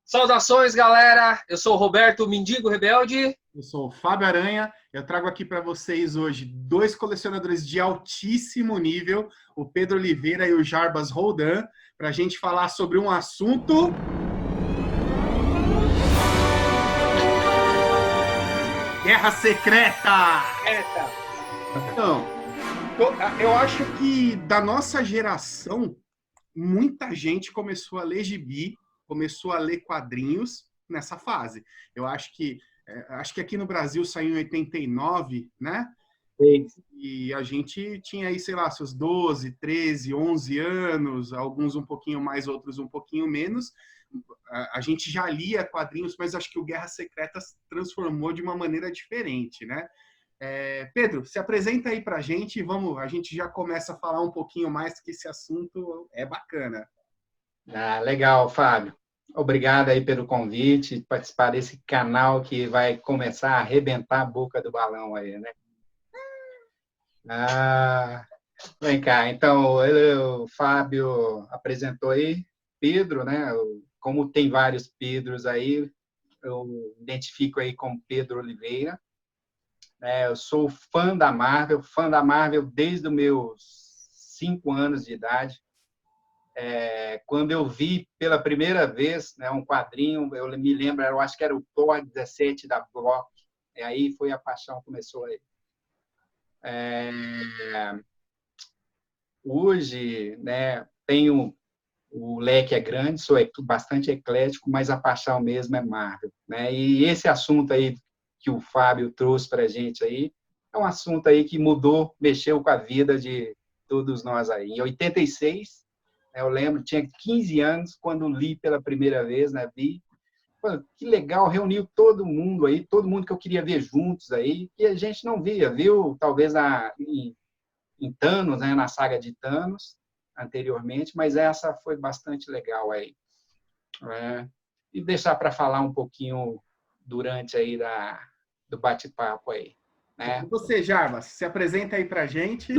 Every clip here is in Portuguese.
Saudações, galera! Eu sou o Roberto Mendigo Rebelde. Eu sou o Fábio Aranha. Eu trago aqui para vocês hoje dois colecionadores de altíssimo nível, o Pedro Oliveira e o Jarbas Roldan, para a gente falar sobre um assunto... Guerra Secreta! Então, eu acho que da nossa geração, muita gente começou a ler gibi, começou a ler quadrinhos nessa fase. Eu acho que aqui no Brasil saiu em 89, né? Sim. E a gente tinha aí, sei lá, seus 12, 13, 11 anos, alguns um pouquinho mais, outros um pouquinho menos. A gente já lia quadrinhos, mas acho que o Guerra Secreta transformou de uma maneira diferente, né? Pedro, se apresenta aí pra gente e a gente já começa a falar um pouquinho mais, que esse assunto é bacana. Legal, Fábio. Obrigado aí pelo convite, participar desse canal que vai começar a arrebentar a boca do balão aí, né? Vem cá, então, o Fábio apresentou aí Pedro, né? Como tem vários Pedros aí, eu identifico aí como Pedro Oliveira. Eu sou fã da Marvel desde os meus 5 anos de idade. Quando eu vi pela primeira vez, né, um quadrinho, eu me lembro, eu acho que era o Thor 17 da Block, e aí foi a paixão começou aí. Hoje, né, o leque é grande, sou bastante eclético, mas a paixão mesmo é Marvel, né? E esse assunto aí que o Fábio trouxe para a gente aí é um assunto aí que mexeu com a vida de todos nós aí. Em 86, eu lembro, tinha 15 anos quando li pela primeira vez, né? Pô, que legal, reuniu todo mundo aí, todo mundo que eu queria ver juntos aí, que a gente não via, viu? Talvez em Thanos, né? Na saga de Thanos, anteriormente, mas essa foi bastante legal aí. E deixar para falar um pouquinho durante aí do bate-papo aí. Né? E você, Jarbas, se apresenta aí para a gente.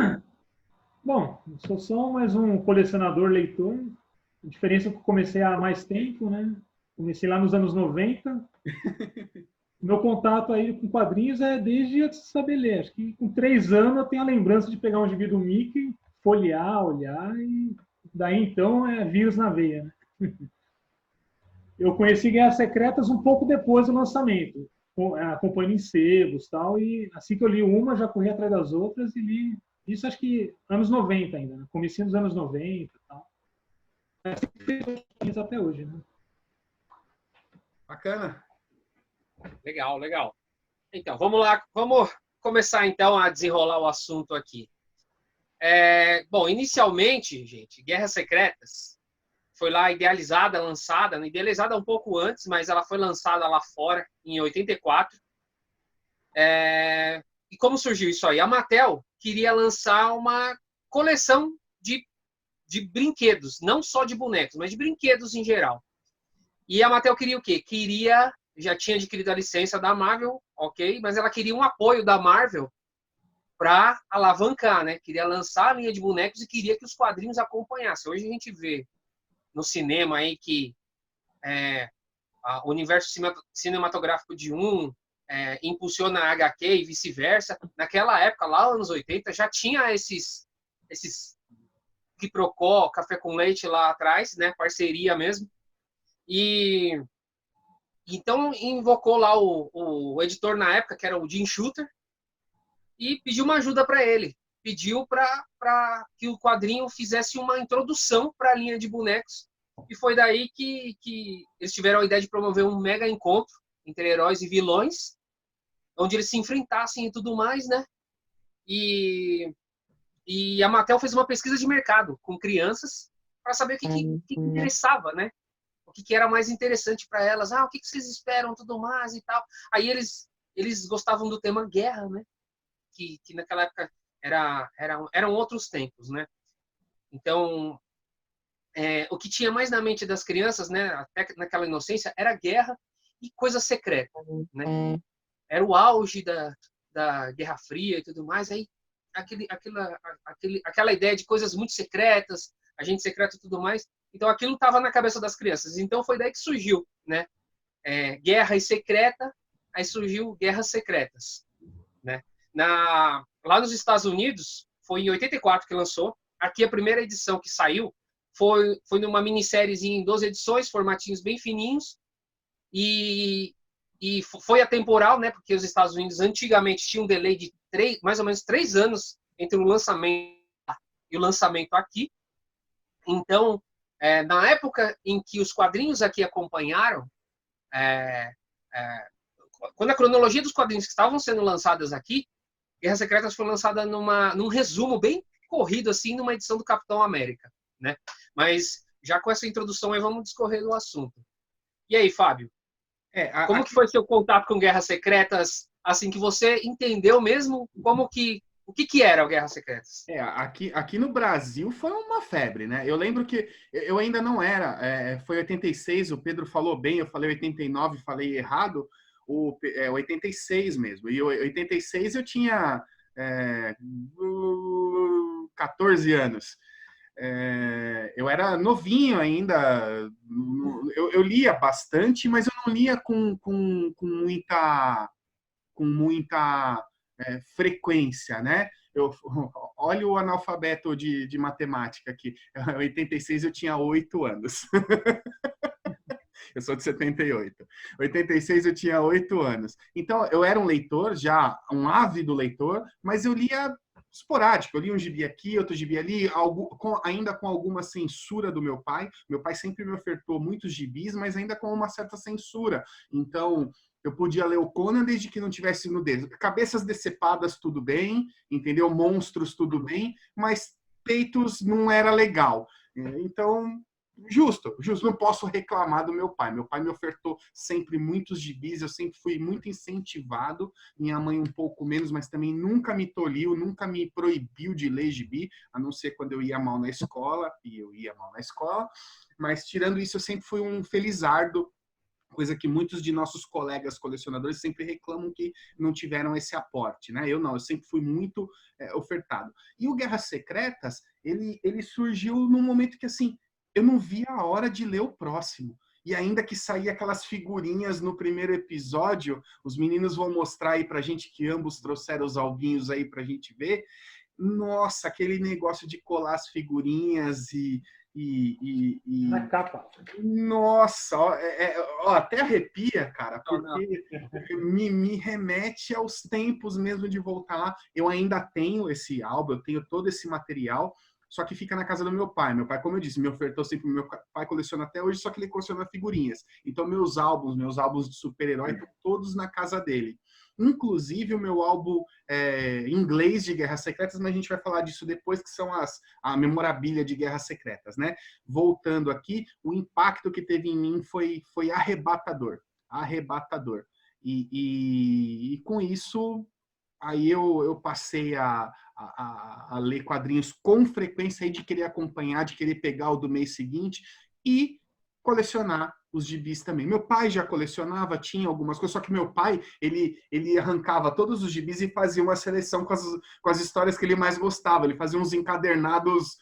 Bom, eu sou só mais um colecionador leitor. A diferença é que eu comecei há mais tempo, né? Comecei lá nos anos 90. Meu contato aí com quadrinhos é desde antes de saber ler. Acho que com 3 anos eu tenho a lembrança de pegar um gibi do Mickey, folhear, olhar e daí então é vírus na veia, né? Eu conheci Guerras Secretas um pouco depois do lançamento, acompanhando em sebos e tal, e assim que eu li uma, já corri atrás das outras e li. Isso acho que anos 90 ainda, né? Comecinho dos anos 90 e tal. É assim que fiz até hoje, né? Bacana. Legal, legal. Então, vamos lá, vamos começar então a desenrolar o assunto aqui. Bom, inicialmente, gente, Guerras Secretas foi lá idealizada, lançada um pouco antes, mas ela foi lançada lá fora em 84. E como surgiu isso aí? A Mattel queria lançar uma coleção de brinquedos, não só de bonecos, mas de brinquedos em geral. E a Mattel queria o quê? Já tinha adquirido a licença da Marvel, ok? Mas ela queria um apoio da Marvel para alavancar, né? Queria lançar a linha de bonecos e queria que os quadrinhos acompanhassem. Hoje a gente vê no cinema aí que o universo cinematográfico de impulsiona a HQ e vice-versa. Naquela época, lá nos anos 80, já tinha esses quiprocó, café com leite lá atrás, né? Parceria mesmo. E então invocou lá o editor na época, que era o Jim Shooter, e pediu uma ajuda para ele. Pediu para que o quadrinho fizesse uma introdução para a linha de bonecos. E foi daí que eles tiveram a ideia de promover um mega encontro entre heróis e vilões, onde eles se enfrentassem e tudo mais, né? E a Mattel fez uma pesquisa de mercado com crianças para saber o que interessava, né? O que era mais interessante para elas. O que vocês esperam, tudo mais e tal. Aí eles gostavam do tema guerra, né? Que naquela época eram outros tempos, né? Então, o que tinha mais na mente das crianças, né? Até naquela inocência, era guerra e coisa secreta, né? Era o auge da Guerra Fria e tudo mais. Aí aquela ideia de coisas muito secretas, agente secreto e tudo mais. Então aquilo estava na cabeça das crianças. Então foi daí que surgiu, né? Guerra e Secreta, aí surgiu Guerras Secretas, né? Lá nos Estados Unidos, foi em 84 que lançou. Aqui a primeira edição que saiu foi numa minissériezinha em 12 edições, formatinhos bem fininhos, e foi atemporal, né? Porque os Estados Unidos antigamente tinham um delay de mais ou menos 3 anos entre o lançamento e o lançamento aqui. Então, na época em que os quadrinhos aqui acompanharam, quando a cronologia dos quadrinhos que estavam sendo lançadas aqui, Guerras Secretas foi lançada num resumo bem corrido, assim, numa edição do Capitão América, né? Mas, já com essa introdução aí, vamos discorrer do assunto. E aí, Fábio? Como que foi seu contato com Guerras Secretas, assim, que você entendeu mesmo o que era o Guerras Secretas? Aqui no Brasil foi uma febre, né? Eu lembro que eu ainda não era, foi 86, o Pedro falou bem, eu falei 89, falei errado, 86 mesmo. E 86 eu tinha 14 anos. Eu era novinho ainda, eu lia bastante, mas eu não lia com muita frequência, né? Olha o analfabeto de matemática aqui. Em 86 eu tinha 8 anos. Eu sou de 78. 86 eu tinha 8 anos. Então, eu era um leitor, já um ávido leitor, mas eu lia esporádico. Eu li um gibi aqui, outro gibi ali, ainda com alguma censura do meu pai. Meu pai sempre me ofertou muitos gibis, mas ainda com uma certa censura. Então, eu podia ler o Conan desde que não tivesse nudez. Cabeças decepadas, tudo bem, entendeu? Monstros, tudo bem, mas peitos não era legal. Então, justo, não posso reclamar do meu pai. Meu pai me ofertou sempre muitos gibis, eu sempre fui muito incentivado, minha mãe um pouco menos, mas também nunca me tolhiu, nunca me proibiu de ler gibi, a não ser quando eu ia mal na escola, e eu ia mal na escola, mas tirando isso eu sempre fui um felizardo, coisa que muitos de nossos colegas colecionadores sempre reclamam que não tiveram esse aporte, né? Eu não, eu sempre fui muito ofertado. E o Guerras Secretas, ele surgiu num momento que, assim, eu não via a hora de ler o próximo. E ainda que saía aquelas figurinhas no primeiro episódio, os meninos vão mostrar aí pra gente que ambos trouxeram os albinhos aí pra gente ver. Nossa, aquele negócio de colar as figurinhas na capa. Nossa, até arrepia, cara, porque me remete aos tempos mesmo de voltar lá. Eu ainda tenho esse álbum, eu tenho todo esse material, só que fica na casa do meu pai. Meu pai, como eu disse, me ofertou sempre, meu pai coleciona até hoje, só que ele coleciona figurinhas. Então meus álbuns de super-herói estão todos na casa dele. Inclusive o meu álbum em inglês de Guerras Secretas, mas a gente vai falar disso depois, que são a memorabilia de Guerras Secretas, né? Voltando aqui, o impacto que teve em mim foi arrebatador. E com isso, aí eu passei a ler quadrinhos com frequência, aí de querer acompanhar, de querer pegar o do mês seguinte e colecionar os gibis também. Meu pai já colecionava, tinha algumas coisas, só que meu pai, ele arrancava todos os gibis e fazia uma seleção com as histórias que ele mais gostava. Ele fazia uns encadernados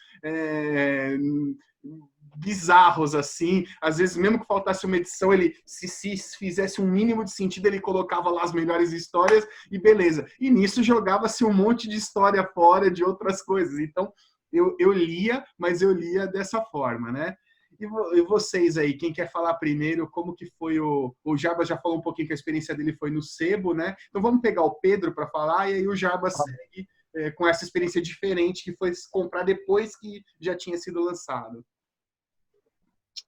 bizarros, assim. Às vezes, mesmo que faltasse uma edição, ele, se fizesse um mínimo de sentido, ele colocava lá as melhores histórias e beleza. E nisso jogava-se um monte de história fora, de outras coisas. Então, eu lia, mas eu lia dessa forma, né? E vocês aí, quem quer falar primeiro, como que foi o Jarbas já falou um pouquinho que a experiência dele foi no sebo, né? Então vamos pegar o Pedro para falar, e aí o Jarbas segue com essa experiência diferente que foi comprar depois que já tinha sido lançado.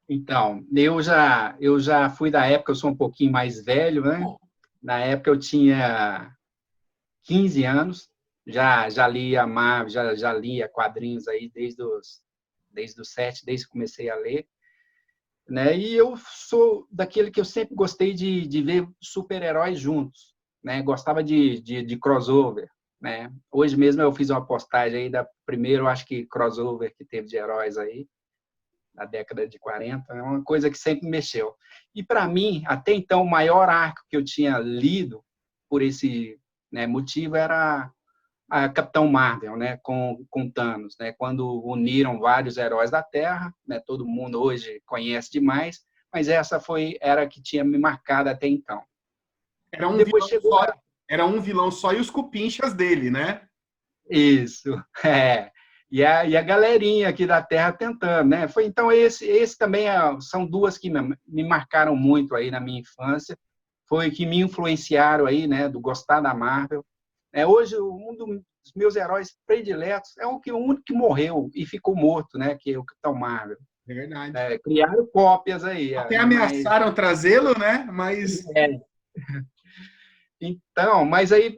Então, eu já fui da época, eu sou um pouquinho mais velho, né? Na época eu tinha 15 anos, já lia Marvel, já lia quadrinhos aí desde os 7, desde que comecei a ler, né? E eu sou daquele que eu sempre gostei de ver super-heróis juntos, né? Gostava de crossover, né? Hoje mesmo eu fiz uma postagem aí da primeiro, acho que crossover que teve de heróis aí, na década de 40, é uma coisa que sempre mexeu. E para mim, até então, o maior arco que eu tinha lido por esse, né, motivo era a Capitão Marvel, né, com Thanos, né, quando uniram vários heróis da Terra, né, todo mundo hoje conhece demais, mas essa era a que tinha me marcado até então. Era um Depois vilão chegou só, era um vilão só e os cupinchas dele, né? isso, e a galerinha aqui da Terra tentando, né? Então esse também são duas que me marcaram muito aí na minha infância, foi que me influenciaram aí, né, do gostar da Marvel. Hoje, um dos meus heróis prediletos é o único que morreu e ficou morto, né? Que é o Capitão Marvel. É verdade. Criaram cópias aí. Até ameaçaram trazê-lo, né? Mas... Então, mas aí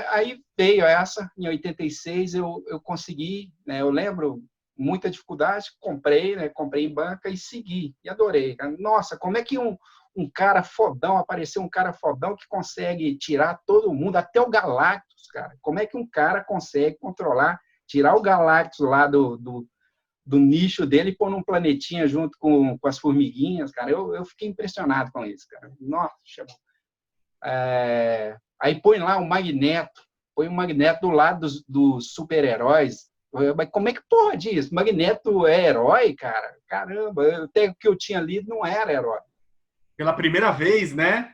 aí veio essa, em 86 eu consegui, né? Eu lembro, muita dificuldade, comprei, né? Comprei em banca e segui, e adorei. Nossa, como é que um cara fodão, apareceu um cara fodão que consegue tirar todo mundo, até o Galactus, cara. Como é que um cara consegue controlar, tirar o Galactus lá do nicho dele e pôr num planetinha junto com as formiguinhas, cara? Eu fiquei impressionado com isso, cara. Nossa, aí põe lá o Magneto, do lado dos super-heróis. Mas como é que pode isso? Magneto é herói, cara? Caramba, até o que eu tinha lido não era herói. Pela primeira vez, né?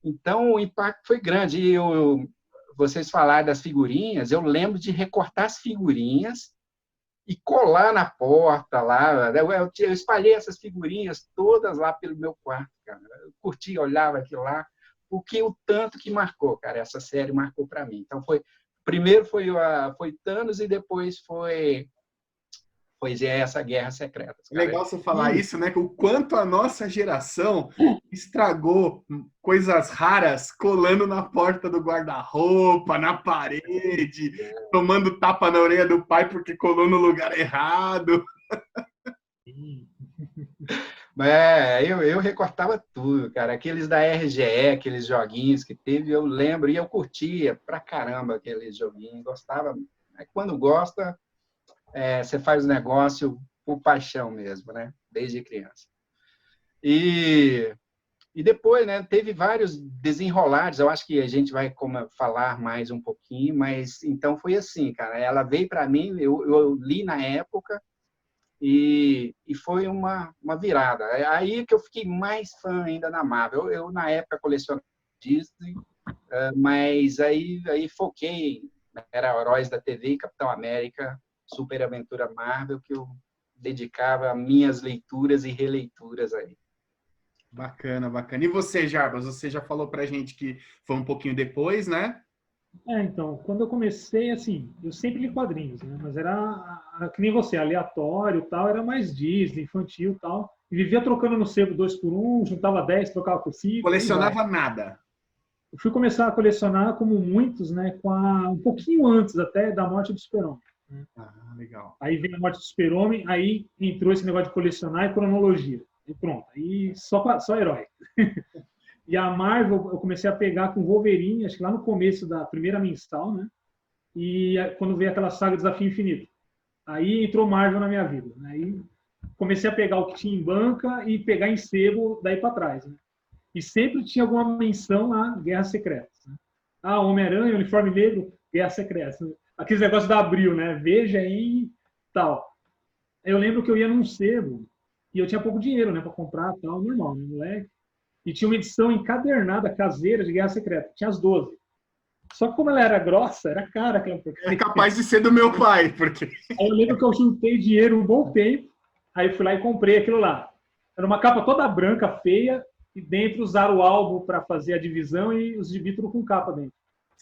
Então, o impacto foi grande. E vocês falaram das figurinhas, eu lembro de recortar as figurinhas e colar na porta lá. Eu espalhei essas figurinhas todas lá pelo meu quarto, cara. Eu curtia, olhava aquilo lá, porque o tanto que marcou, cara, essa série marcou para mim. Então, primeiro foi Thanos e depois foi essa Guerra Secreta. É legal você falar isso, né? O quanto a nossa geração estragou coisas raras colando na porta do guarda-roupa, na parede, tomando tapa na orelha do pai porque colou no lugar errado. Eu recortava tudo, cara. Aqueles da RGE, aqueles joguinhos que teve, eu lembro, e eu curtia pra caramba aqueles joguinhos, gostava. Quando gosta, você faz o negócio por paixão mesmo, né? Desde criança. E depois, né, teve vários desenrolares, eu acho que a gente vai falar mais um pouquinho, mas então foi assim, cara, ela veio para mim, eu li na época e foi uma virada. Aí que eu fiquei mais fã ainda na Marvel. Eu na época colecionava Disney, mas aí foquei, era Heróis da TV, Capitão América, Super Aventura Marvel, que eu dedicava minhas leituras e releituras aí. Bacana, bacana. E você, Jarbas, você já falou pra gente que foi um pouquinho depois, né? Então, quando eu comecei, assim, eu sempre li quadrinhos, né? Mas era, que nem você, aleatório e tal, era mais Disney, infantil e tal. E vivia trocando no sebo 2 por 1, juntava 10, trocava por 5. Colecionava nada. Eu fui começar a colecionar, como muitos, né? Um pouquinho antes até da morte do Super-Homem. Legal. Aí veio a morte do Super-Homem, aí entrou esse negócio de colecionar e cronologia. E pronto, aí só herói. E a Marvel eu comecei a pegar com Wolverine, acho que lá no começo da primeira mensal, né? E quando veio aquela saga Desafio Infinito. Aí entrou Marvel na minha vida. Né? Aí comecei a pegar o que tinha em banca e pegar em sebo daí para trás. Né? E sempre tinha alguma menção a Guerras Secretas. Né? Homem-Aranha, Uniforme Negro, Guerras Secretas. Aqueles negócios da Abril, né? Veja aí, tal. Eu lembro que eu ia num sebo e eu tinha pouco dinheiro, né? Para comprar, tal, normal, né? Moleque. E tinha uma edição encadernada, caseira, de Guerra Secreta. Tinha as 12. Só que como ela era grossa, era cara aquela porcaria. É capaz de ser do meu pai, porque... Aí eu lembro que eu juntei dinheiro um bom tempo, aí fui lá e comprei aquilo lá. Era uma capa toda branca, feia, e dentro usaram o álbum para fazer a divisão e os gibi tudo com capa dentro.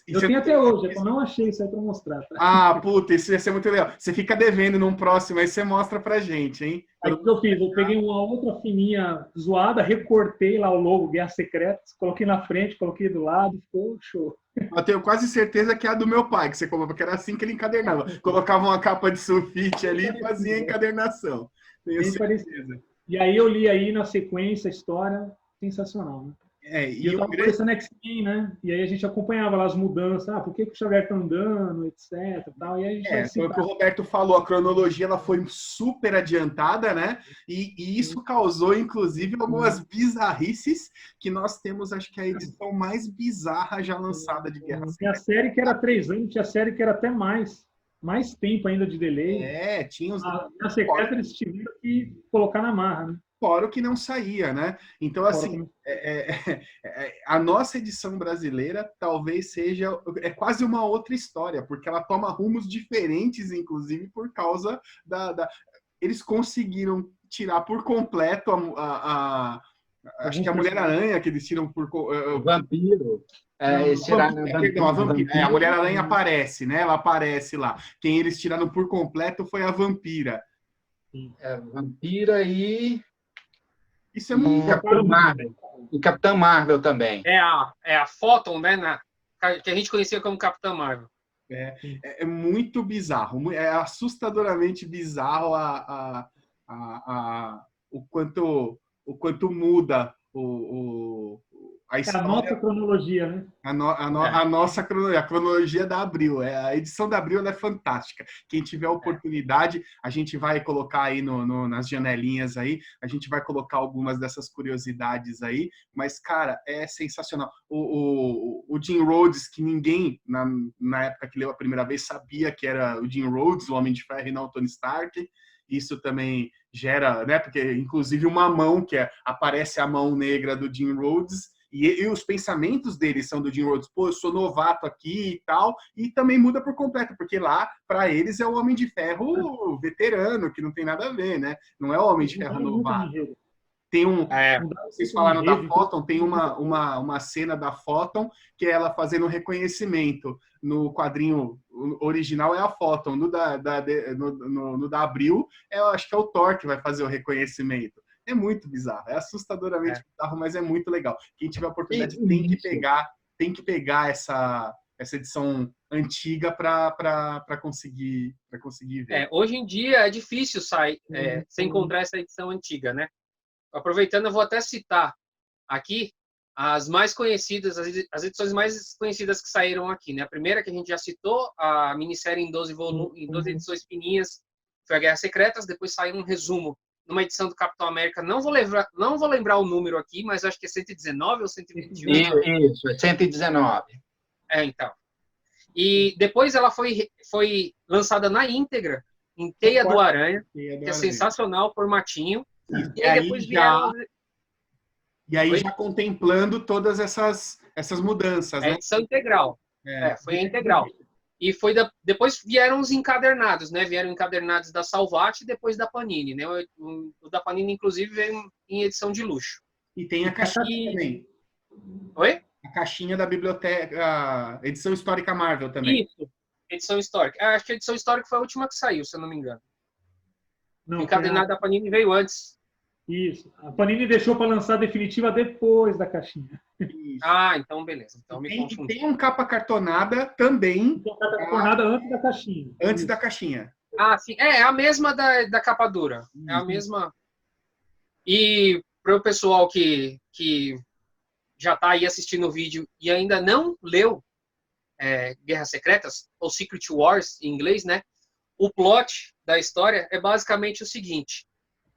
Eu tenho até hoje, eu não achei isso aí para mostrar. Tá? Puta, isso ia ser muito legal. Você fica devendo num próximo, aí você mostra pra gente, hein? Aí o que eu fiz? Eu peguei uma outra fininha zoada, recortei lá o logo Guerra Secretas, coloquei na frente, coloquei do lado, ficou show. Eu tenho quase certeza que é a do meu pai, que você colocou, porque era assim que ele encadernava. Colocava uma capa de sulfite ali e fazia a encadernação. Tenho certeza. E aí eu li aí na sequência a história, sensacional, né? E eu tava começando X-Men, né? E aí a gente acompanhava lá as mudanças, por que o Xavier tá andando, etc. Tal. E aí a gente foi o que o Roberto falou, a cronologia ela foi super adiantada, né? E isso causou, inclusive, algumas bizarrices que nós temos, acho que a edição mais bizarra já lançada de Guerra Secreta. Tinha a série que era 3 anos, tinha a série que era até mais tempo ainda de delay. Tinha os... A Secreta eles tiveram que colocar na marra, né? Fora o que não saía, né? Então, assim, a nossa edição brasileira talvez seja quase uma outra história, porque ela toma rumos diferentes, inclusive, por causa eles conseguiram tirar por completo acho que a Mulher-Aranha, que eles tiram por... Vampiro. Eles tiraram a Vampira. A Mulher-Aranha aparece, né? Ela aparece lá. Quem eles tiraram por completo foi a Vampira. Vampira e... Isso é muito... Capitão Marvel. E Capitã Marvel também. É a Photon, né? Que a gente conhecia como Capitã Marvel. É muito bizarro. É assustadoramente bizarro o quanto muda a história. A nossa cronologia, né? A nossa cronologia, a cronologia da Abril. A edição da Abril ela é fantástica. Quem tiver oportunidade, a gente vai colocar aí nas janelinhas aí, a gente vai colocar algumas dessas curiosidades aí, mas, cara, é sensacional. O Jim Rhodes, que ninguém, na época que leu a primeira vez, sabia que era o Jim Rhodes, o Homem de Ferro, e não o Tony Stark. Isso também gera, né? Porque, inclusive, uma mão, aparece a mão negra do Jim Rhodes, e os pensamentos dele são do Jim Rhodes, pô, eu sou novato aqui e tal, e também muda por completo, porque lá, para eles, é o Homem de Ferro veterano, que não tem nada a ver, né? Não é o Homem de Ferro novato. Tem vocês falaram da Photon, tem uma cena da Photon que é ela fazendo um reconhecimento. No quadrinho original é a Photon, no da Abril, eu acho que é o Thor que vai fazer o reconhecimento. É muito bizarro, é assustadoramente bizarro, mas é muito legal. Quem tiver a oportunidade tem que pegar essa edição antiga para conseguir ver. Hoje em dia é difícil você encontrar essa edição antiga, né? Aproveitando, eu vou até citar aqui as mais conhecidas, as edições mais conhecidas que saíram aqui, né? A primeira que a gente já citou, a minissérie em 12 edições fininhas, foi a Guerras Secretas. Depois saiu um resumo numa edição do Capitão América. Não vou lembrar o número aqui, mas acho que é 119 ou 121. Isso, é 119. Então. E depois ela foi lançada na íntegra, em Teia do Aranha, que é sensacional, formatinho. E aí depois já contemplando todas essas mudanças, né? Edição integral. Foi a integral. E depois vieram os encadernados, né? Vieram encadernados da Salvat e depois da Panini, né? O da Panini, inclusive, veio em edição de luxo. E tem a caixinha também. Oi? A caixinha da biblioteca, a edição histórica Marvel também. Isso, edição histórica. Acho que a edição histórica foi a última que saiu, se eu não me engano. O encadernado da Panini veio antes. Isso. A Panini deixou para lançar a definitiva depois da caixinha. Isso. Então beleza. Então me confundi. Tem um capa cartonada também. Tem capa cartonada antes da caixinha. Antes da caixinha. Sim. É a mesma da capa dura. É a mesma. E para o pessoal que já está aí assistindo o vídeo e ainda não leu Guerras Secretas, ou Secret Wars em inglês, né? O plot da história é basicamente o seguinte.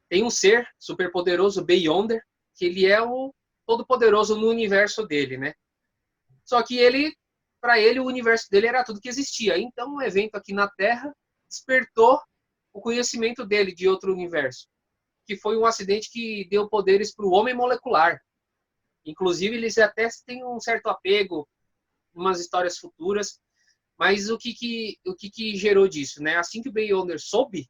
Tem um ser superpoderoso, Beyonder, que ele é o todo-poderoso no universo dele, né? Só que para ele, o universo dele era tudo que existia. Então, um evento aqui na Terra despertou o conhecimento dele de outro universo, que foi um acidente que deu poderes para o homem molecular. Inclusive, eles até têm um certo apego em umas histórias futuras. Mas o que gerou disso, né? Assim que o Beyonder soube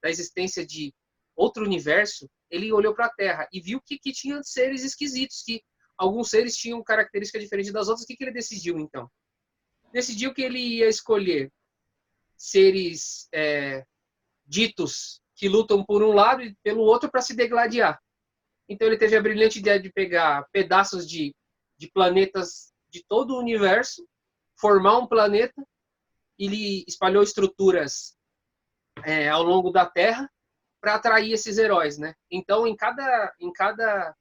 da existência de outro universo, ele olhou para a Terra e viu que tinha seres esquisitos, que alguns seres tinham características diferentes das outras. O que ele decidiu, então? Decidiu que ele ia escolher seres ditos que lutam por um lado e pelo outro para se degladiar. Então ele teve a brilhante ideia de pegar pedaços de planetas de todo o universo, formar um planeta. Ele espalhou estruturas ao longo da Terra para atrair esses heróis, né? Então, em cada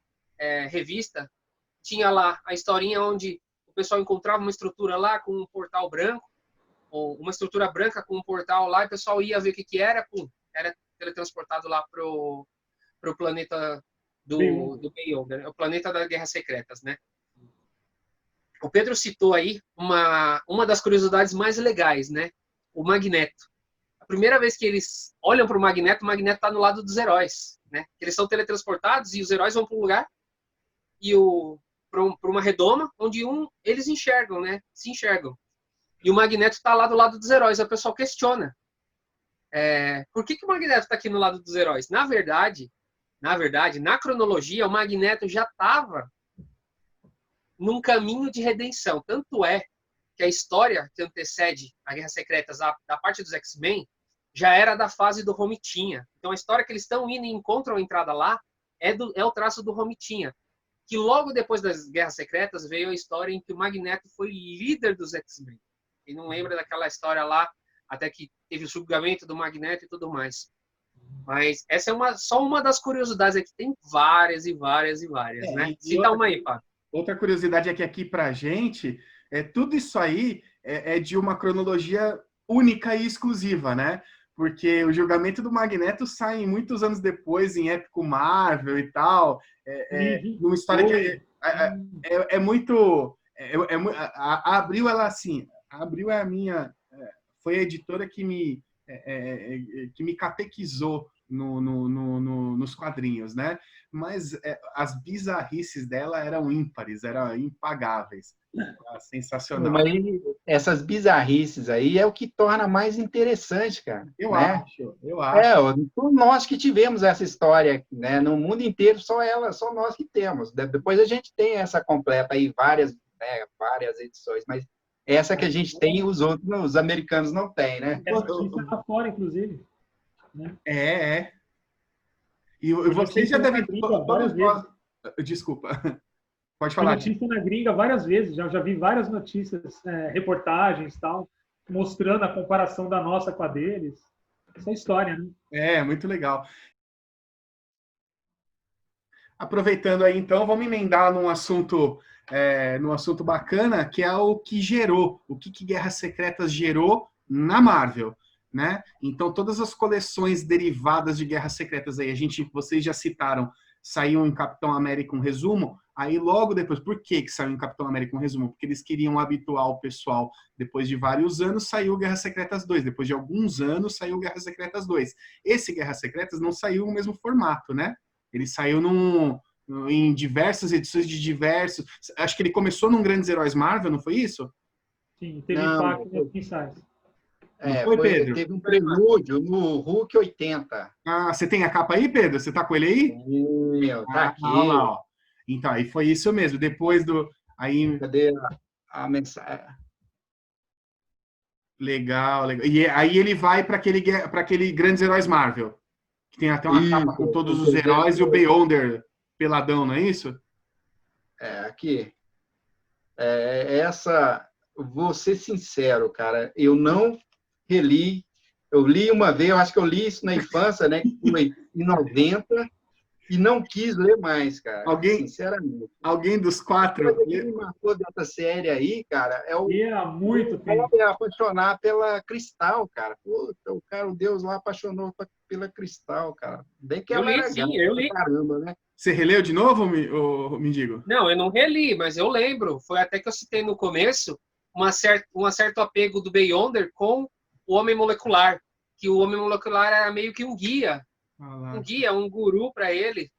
revista tinha lá a historinha onde o pessoal encontrava uma estrutura lá com um portal branco, ou uma estrutura branca com um portal lá, e o pessoal ia ver o que era, pum, era teletransportado lá pro planeta do Beyonder, o planeta das Guerras Secretas, né? O Pedro citou aí uma das curiosidades mais legais, né? O Magneto. A primeira vez que eles olham para o Magneto está no lado dos heróis, né? Eles são teletransportados e os heróis vão para um lugar e para uma redoma onde eles enxergam, né? Se enxergam. E o Magneto está lá do lado dos heróis. Aí o pessoal questiona. Por que o Magneto está aqui no lado dos heróis? Na verdade, na cronologia, o Magneto já estava num caminho de redenção. Tanto é que a história que antecede a Guerras Secretas, da parte dos X-Men, já era da fase do Romitinha. Então a história que eles estão indo e encontram a entrada lá é o traço do Romitinha. Que logo depois das Guerras Secretas veio a história em que o Magneto foi líder dos X-Men. Quem não lembra daquela história lá, até que teve o julgamento do Magneto e tudo mais. Mas essa é só uma das curiosidades, é que tem várias e várias e várias, né? Cita uma aí, Fábio. Outra curiosidade é que aqui pra gente, tudo isso aí é de uma cronologia única e exclusiva, né? Porque o julgamento do Magneto sai muitos anos depois, em épico Marvel e tal. Numa história que é muito... A Abril, ela assim... A Abril é a minha... Foi a editora que me catequizou nos quadrinhos, né? Mas as bizarrices dela eram ímpares, eram impagáveis. Era sensacional. Mas essas bizarrices aí é o que torna mais interessante, cara. Eu né? acho. Nós que tivemos essa história, né? No mundo inteiro, só nós que temos. Depois a gente tem essa completa aí, várias edições, mas essa que a gente tem, os americanos não têm, né? Essa notícia tá fora, inclusive. Né? E você já deve... várias vezes. Desculpa. Pode falar. Notícia na gringa várias vezes. Já vi várias notícias, reportagens e tal, mostrando a comparação da nossa com a deles. Essa é a história, né? Muito legal. Aproveitando aí, então, vamos emendar num assunto bacana, que é o que gerou, o que Guerras Secretas gerou na Marvel, né? Então, todas as coleções derivadas de Guerras Secretas aí, vocês já citaram, saiu em Capitão América um resumo, aí logo depois, por que saiu em Capitão América um resumo? Porque eles queriam habituar o pessoal, depois de vários anos, saiu Guerras Secretas 2, depois de alguns anos, saiu Guerras Secretas 2. Esse Guerras Secretas não saiu no mesmo formato, né? Ele saiu em diversas edições de diversos... Acho que ele começou num Grandes Heróis Marvel, não foi isso? Sim, teve impacto nos mensais. Pedro? Teve um prelúdio no Hulk 80. Ah, você tem a capa aí, Pedro? Você tá com ele aí? Tá aqui. Lá, ó. Então, aí foi isso mesmo. Depois do... Cadê a mensagem? Legal. E aí ele vai para aquele Grandes Heróis Marvel. Que tem até uma capa com todos os heróis e o Beyonder peladão, não é isso? Aqui. Vou ser sincero, cara. Eu não reli. Eu li uma vez, eu acho que eu li isso na infância, né? Em 90, e não quis ler mais, cara. Sinceramente. Alguém dos quatro? O que me marcou dessa série aí, cara, muito apaixonar pela Cristal, cara. Puta, o Deus lá apaixonou pela Cristal, cara. Bem que ela era sim, eu li. Caramba, né? Você releu de novo, Mendigo? Não, eu não reli, mas eu lembro. Foi até que eu citei no começo um certo apego do Beyonder com o Homem Molecular. Que o Homem Molecular era meio que um guia. Um guru para ele.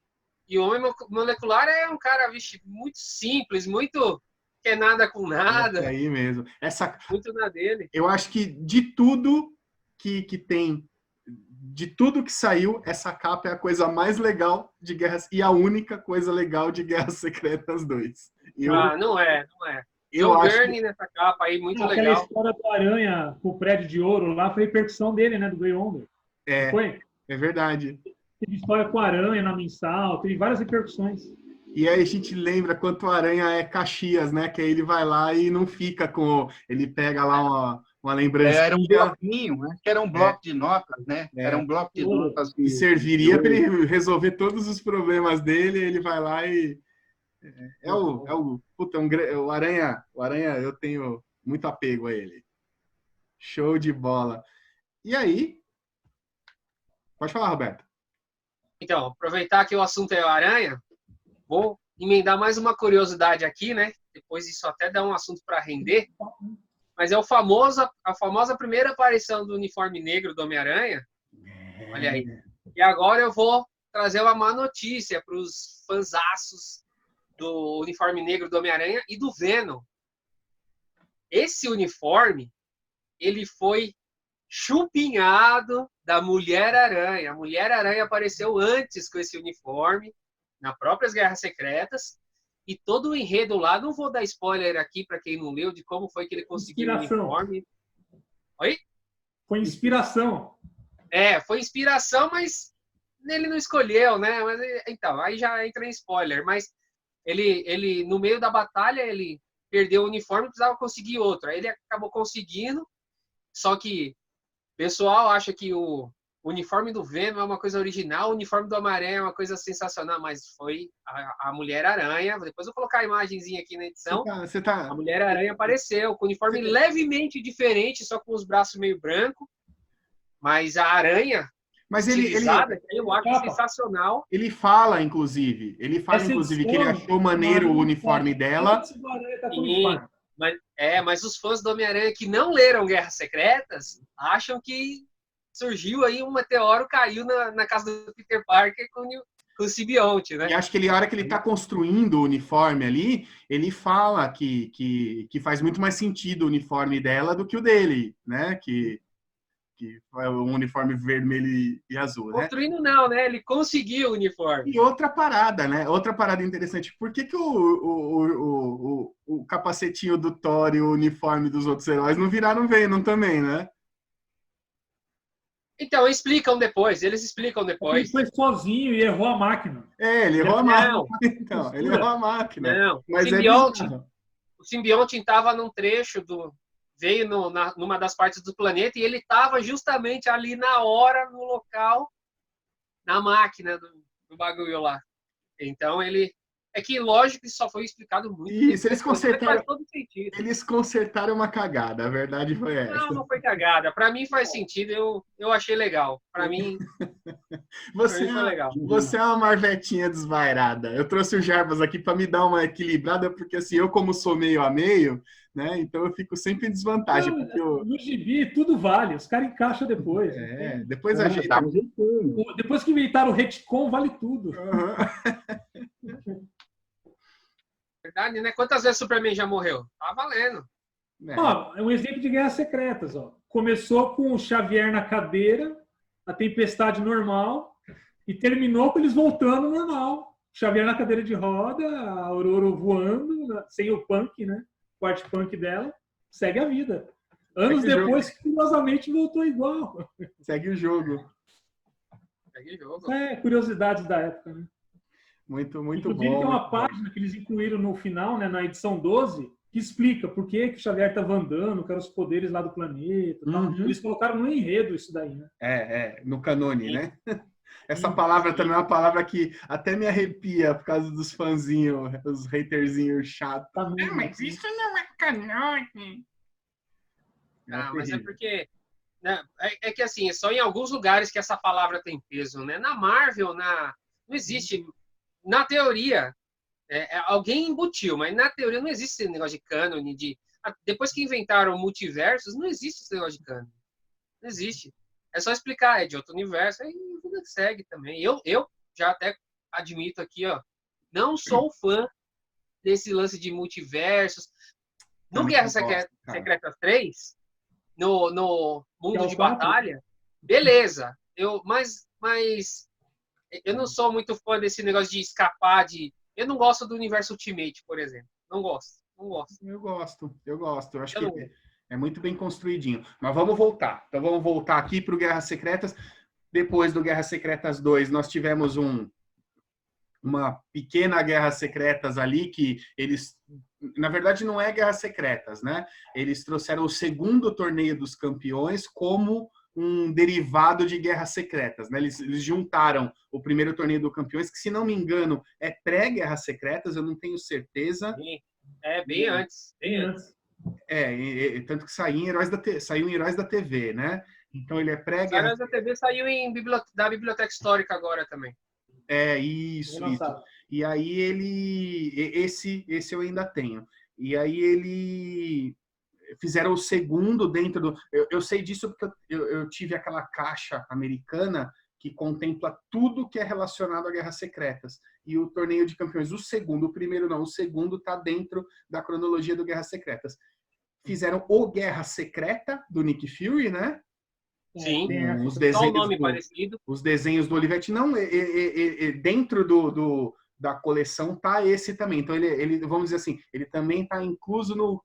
E o Homem Molecular é um cara, muito simples, muito que é nada com nada. É aí mesmo. Muito na dele. Eu acho que de tudo que tem, de tudo que saiu, essa capa é a coisa mais legal de Guerras, e a única coisa legal de Guerras Secretas 2. Não é. Eu o acho Gurney nessa capa aí, muito legal. Aquela história do Aranha com o prédio de ouro lá foi repercussão dele, né? Do Beyonder. Foi? É verdade. Teve história com a Aranha na mensal, teve várias repercussões. E aí a gente lembra quanto a Aranha é Caxias, né? Que aí ele vai lá e não fica com... Ele pega lá uma lembrança. Era um bloquinho, né? Que era um bloco de notas, né? Era um bloco de notas. E serviria para ele resolver todos os problemas dele, ele vai lá e O Aranha, eu tenho muito apego a ele. Show de bola. E aí? Pode falar, Roberto. Então, aproveitar que o assunto é o Aranha, vou emendar mais uma curiosidade aqui, né? Depois isso até dá um assunto para render. Mas é a famosa primeira aparição do uniforme negro do Homem-Aranha. Olha aí. E agora eu vou trazer uma má notícia para os fanzaços do uniforme negro do Homem-Aranha e do Venom. Esse uniforme, ele foi chupinhado da Mulher-Aranha. A Mulher-Aranha apareceu antes com esse uniforme, nas próprias Guerras Secretas, e todo o enredo lá, não vou dar spoiler aqui para quem não leu, de como foi que ele conseguiu o uniforme. Oi? Foi inspiração. Foi inspiração, mas ele não escolheu, né? Mas, então, aí já entra em spoiler, mas ele no meio da batalha, ele perdeu o uniforme e precisava conseguir outro. Aí ele acabou conseguindo, só que o pessoal acha que o uniforme do Venom é uma coisa original, o uniforme do Homem-Aranha é uma coisa sensacional, mas foi a Mulher-Aranha. Depois eu vou colocar a imagenzinha aqui na edição. A Mulher-Aranha apareceu com um uniforme levemente diferente, só com os braços meio brancos, mas a aranha... Mas eu acho sensacional. Ele fala, inclusive, que ele achou maneiro o uniforme dela. Mas os fãs do Homem-Aranha que não leram Guerras Secretas acham que surgiu aí um meteoro, caiu na casa do Peter Parker com o simbionte, né? E acho que a hora que ele está construindo o uniforme ali, ele fala que faz muito mais sentido o uniforme dela do que o dele, né? Que é um uniforme vermelho e azul, né? Construindo não, né? Ele conseguiu o uniforme. E outra parada, né? Outra parada interessante. Por que o capacetinho do Thor e o uniforme dos outros heróis não viraram Venom também, né? Então, eles explicam depois. Ele foi sozinho e errou a máquina. Ele errou a máquina. Então, ele errou a máquina. Não, mas o simbionte estava num trecho veio numa das partes do planeta e ele estava justamente ali na hora, no local, na máquina do bagulho lá. Então ele... É que, lógico, isso só foi explicado muito. Isso, eles consertaram. Faz todo sentido. Eles consertaram uma cagada, a verdade foi essa. Não foi cagada. Para mim faz sentido, eu achei legal. Para mim, foi legal. Você é uma marvetinha desvairada. Eu trouxe o Jarbas aqui para me dar uma equilibrada, porque assim, eu como sou meio a meio, né? Então eu fico sempre em desvantagem. Não, porque no gibi tudo vale, os caras encaixam depois. Depois ajeita. Depois que inventaram o retcon, vale tudo. Verdade, né? Quantas vezes o Superman já morreu? Tá valendo. É um exemplo de Guerras Secretas. Começou com o Xavier na cadeira, a tempestade normal, e terminou com eles voltando ao normal. Xavier na cadeira de roda, a Aurora voando, sem o punk, né? O art punk dela, segue a vida. Anos depois, curiosamente, voltou igual. Segue o jogo. Curiosidades da época, né? Muito Inclusive, bom. tem uma página que eles incluíram no final, né, na edição 12, que explica por que o Xavier estava andando, que eram os poderes lá do planeta. Tal. Eles colocaram no enredo isso daí, né? No canone, né? Essa palavra também é uma palavra que até me arrepia por causa dos fãzinhos, os haterzinhos chatos. Mas isso não é canone. Mas é porque... Né, é que assim, é só em alguns lugares que essa palavra tem peso, né? Na Marvel, não existe... Na teoria, alguém embutiu, mas na teoria não existe esse negócio de cânone. Depois que inventaram multiversos, não existe esse negócio de cânone. Não existe. É só explicar, é de outro universo, aí a vida segue também. Eu já até admito aqui, não sou fã desse lance de multiversos. No Guerra Secreta 3, no mundo de batalha, beleza. Mas eu não sou muito fã desse negócio de escapar Eu não gosto do universo Ultimate, por exemplo. Não gosto. Eu gosto. Eu acho que é muito bem construidinho. Mas vamos voltar. Então vamos voltar aqui para o Guerras Secretas. Depois do Guerras Secretas 2, nós tivemos uma pequena Guerras Secretas ali, que eles... Na verdade, não é Guerras Secretas, né? Eles trouxeram o segundo torneio dos campeões como um derivado de Guerras Secretas, né? Eles juntaram o primeiro torneio do Campeões, que, se não me engano, é pré-Guerras Secretas, eu não tenho certeza. Bem antes. Tanto que saiu em Heróis da TV, né? Então ele é pré-Guerra. Heróis da TV saiu da Biblioteca Histórica agora também. Isso. E aí esse eu ainda tenho. E aí ele fizeram o segundo dentro do... Eu sei disso porque eu tive aquela caixa americana que contempla tudo que é relacionado a Guerras Secretas. E o Torneio de Campeões, o primeiro não, o segundo está dentro da cronologia do Guerras Secretas. Fizeram o Guerra Secreta, do Nick Fury, né? Sim, os desenhos, só o nome parecido. Os desenhos do Olivetti. Não, dentro da coleção tá esse também. Então, ele, vamos dizer assim, ele também está incluso no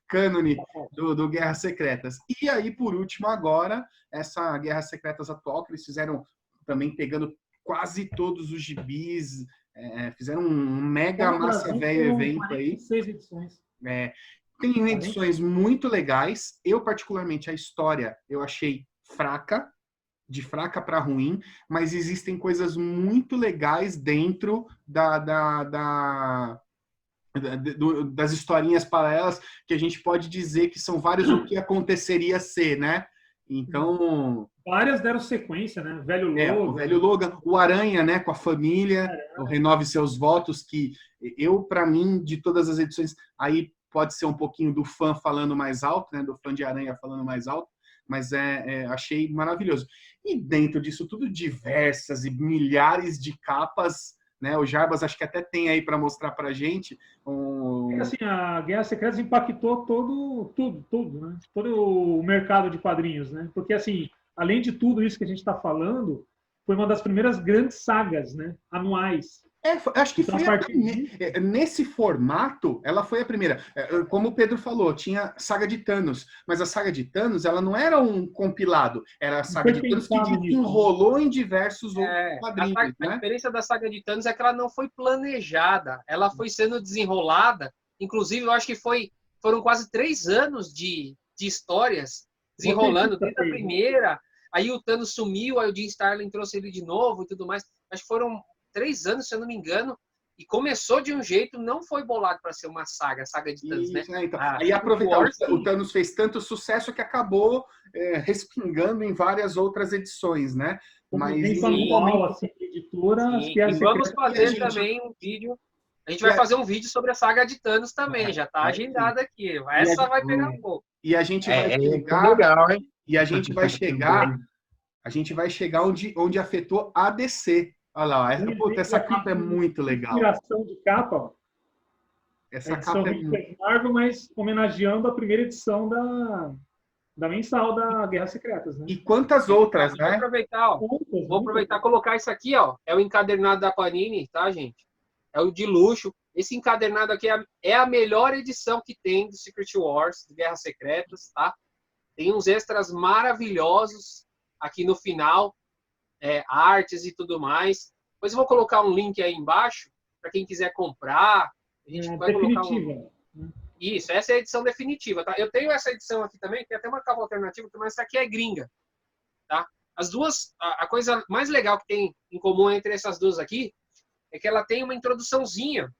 cânone do Guerras Secretas. E aí, por último, agora, essa Guerras Secretas atual, que eles fizeram também pegando quase todos os gibis, fizeram um mega massa velho evento aí. 6 edições. Tem edições muito legais. Eu, particularmente, a história eu achei fraca, de fraca para ruim, mas existem coisas muito legais dentro das historinhas paralelas que a gente pode dizer que são vários o que aconteceria ser, né? Então... Várias deram sequência, né? O Velho Logan, o Aranha, né? Com a família, o Renove Seus Votos, que para mim, de todas as edições, aí pode ser um pouquinho do fã falando mais alto, né? Do fã de Aranha falando mais alto, mas achei maravilhoso. E dentro disso tudo, diversas e milhares de capas, né? O Jarbas acho que até tem aí para mostrar para a gente. Assim, a Guerra Secretas impactou tudo, né? Todo o mercado de quadrinhos, né? Porque, assim, além de tudo isso que a gente está falando, foi uma das primeiras grandes sagas, né? Anuais. Acho que foi nesse formato, ela foi a primeira. Como o Pedro falou, tinha Saga de Thanos, mas a Saga de Thanos, ela não era um compilado, era a Saga de Thanos que enrolou em diversos outros quadrinhos. A diferença da Saga de Thanos é que ela não foi planejada, ela foi sendo desenrolada. Inclusive, eu acho que foram quase 3 anos de histórias desenrolando desde a primeira. Aí o Thanos sumiu, aí o Jim Starlin trouxe ele de novo e tudo mais. Acho que foram 3 anos, se eu não me engano, e começou de um jeito, não foi bolado para ser uma saga de Thanos, né? Então. Aí aproveitar, o Thanos fez tanto sucesso que acabou respingando em várias outras edições, né? Mas assim, editora, e vamos fazer também um vídeo. A gente vai fazer um vídeo sobre a saga de Thanos também, já está agendado aqui. Essa vai pegar um pouco. E a gente vai chegar, legal, hein? E a gente vai chegar onde afetou a DC. Olha lá, essa capa é muito legal. Inspiração de capa, ó. Essa capa é Marvel, mas homenageando a primeira edição da mensal da Guerras Secretas, né? E quantas outras, né? Vou aproveitar e colocar isso aqui, ó. É o encadernado da Panini, tá, gente? É o de luxo. Esse encadernado aqui é a melhor edição que tem do Secret Wars, de Guerras Secretas, tá? Tem uns extras maravilhosos aqui no final. Artes e tudo mais. Depois eu vou colocar um link aí embaixo para quem quiser comprar. A gente vai definitiva. Isso, essa é a edição definitiva, tá? Eu tenho essa edição aqui também, tem até uma capa alternativa, mas essa aqui é gringa, tá? As duas, a coisa mais legal que tem em comum entre essas duas aqui é que ela tem uma introduçãozinha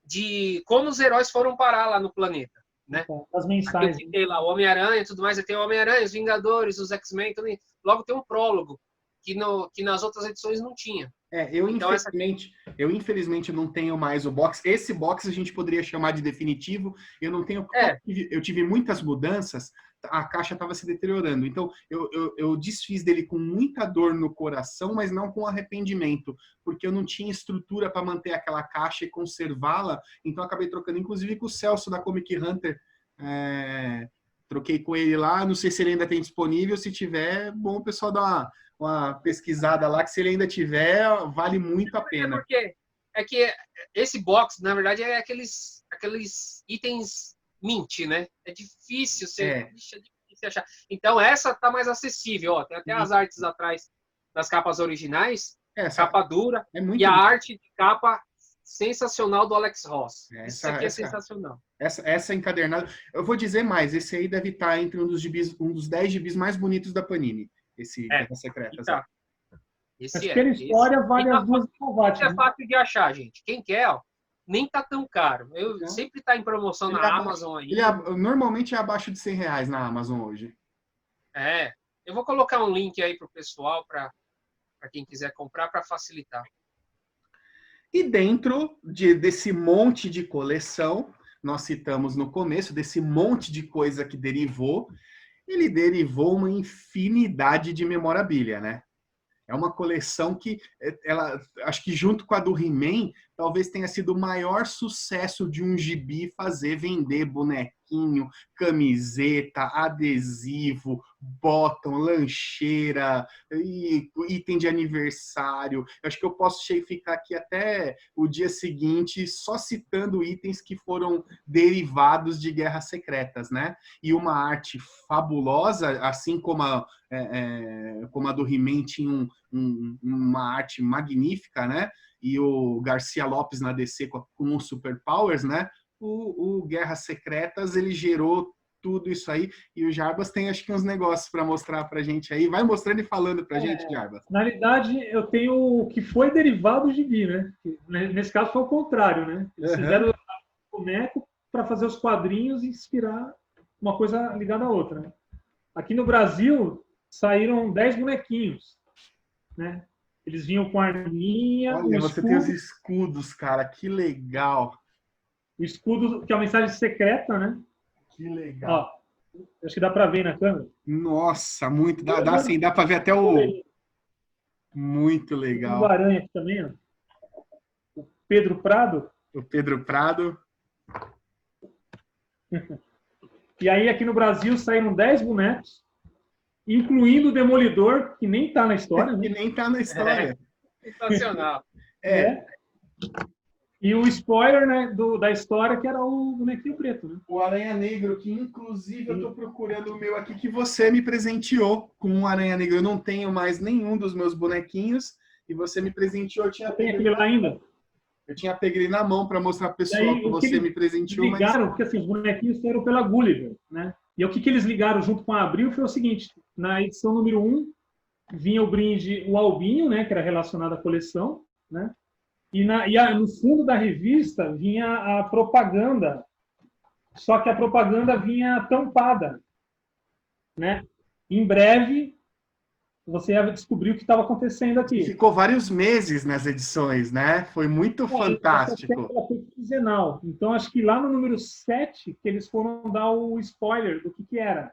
de como os heróis foram parar lá no planeta, né? As mensagens. Aqui tem lá o Homem-Aranha e tudo mais, aí tem o Homem-Aranha, os Vingadores, os X-Men, tudo. Logo tem um prólogo que nas outras edições não tinha. Eu infelizmente não tenho mais o box. Esse box a gente poderia chamar de definitivo. Eu não tenho. Eu tive muitas mudanças, a caixa estava se deteriorando. Então, eu desfiz dele com muita dor no coração, mas não com arrependimento, porque eu não tinha estrutura para manter aquela caixa e conservá-la. Então, acabei trocando, inclusive com o Celso da Comic Hunter. Troquei com ele lá. Não sei se ele ainda tem disponível. Se tiver, bom o pessoal dar uma pesquisada lá, que se ele ainda tiver, vale muito a pena. Porque é que esse box, na verdade, é aqueles itens mint, né? É difícil achar. Então, essa tá mais acessível. Ó. Tem até as artes atrás das capas originais, capa dura, e a arte de capa sensacional do Alex Ross. Isso aqui é sensacional. Essa encadernada... Eu vou dizer mais, esse aí deve estar entre um dos 10 gibis mais bonitos da Panini. Esse Guerras Secretas. Tá. Mas Esse pela história vale as duas de combate. É Né? fácil de achar, gente. Quem quer, ó, nem tá tão caro. Não. Sempre tá em promoção Ele na é Amazon aí. Normalmente é abaixo de R$100 na Amazon hoje. Eu vou colocar um link aí pro pessoal, para quem quiser comprar, para facilitar. E dentro desse monte de coleção, nós citamos no começo, desse monte de coisa que derivou, ele derivou uma infinidade de memorabilia, né? É uma coleção que, acho que junto com a do He-Man, talvez tenha sido o maior sucesso de um gibi vender bonequinho, camiseta, adesivo, bottom, lancheira, item de aniversário. Eu acho que eu posso ficar aqui até o dia seguinte só citando itens que foram derivados de Guerras Secretas, né? E uma arte fabulosa, assim como a do He-Man tinha uma arte magnífica, né? E o Garcia Lopes na DC com os Superpowers, né? O Guerras Secretas, ele gerou tudo isso aí. E o Jarbas tem, acho que, uns negócios para mostrar para a gente aí. Vai mostrando e falando para a gente, Jarbas. Na realidade, eu tenho o que foi derivado do gibi, né? Nesse caso foi o contrário, né? Eles fizeram o boneco para fazer os quadrinhos e inspirar uma coisa ligada à outra, né? Aqui no Brasil, saíram 10 bonequinhos, né? Eles vinham com a arminha, Olha, você tem os escudos, cara, que legal. O escudo, que é uma mensagem secreta, né? Que legal. Ó, acho que dá para ver na câmera. Nossa, muito. Dá para ver até o... Muito legal. O Aranha aqui também, ó. O Pedro Prado. O Pedro Prado. E aí, aqui no Brasil, saíram 10 bonecos, incluindo o Demolidor, que nem tá na história, né? Que nem tá na história. Sensacional. E o spoiler, né, da história, que era o bonequinho preto, né? O Aranha Negro, que inclusive eu tô procurando o meu aqui, que você me presenteou com um Aranha Negro. Eu não tenho mais nenhum dos meus bonequinhos, e você me presenteou. Tem aquele lá ainda? Eu tinha pego ele na mão para mostrar pro pessoal que você me presenteou. Ligaram, porque assim, os bonequinhos saíram pela Gulliver, né? E o que eles ligaram junto com a Abril foi o seguinte: na edição número 1, vinha o brinde, o albinho, né, que era relacionado à coleção, né? E no fundo da revista vinha a propaganda, só que a propaganda vinha tampada, né? Em breve, você ia descobrir o que estava acontecendo aqui. Ficou vários meses nas edições, né? Foi muito fantástico. Ela foi quinzenal. Então, acho que lá no número 7, que eles foram dar o spoiler do que era.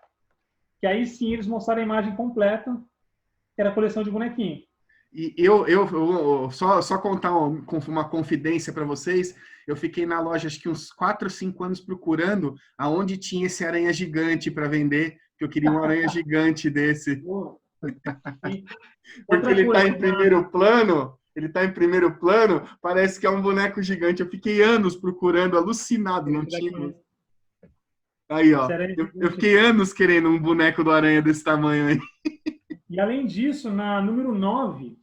Que aí sim eles mostraram a imagem completa, que era a coleção de bonequinho. E eu só contar uma confidência para vocês, eu fiquei na loja acho que uns 4 ou 5 anos procurando aonde tinha esse aranha gigante para vender, que eu queria um aranha gigante desse. Porque ele está em primeiro plano, parece que é um boneco gigante. Eu fiquei anos procurando, alucinado, não tinha. Aí, ó, eu fiquei anos querendo um boneco do aranha desse tamanho aí. E além disso, na número 9,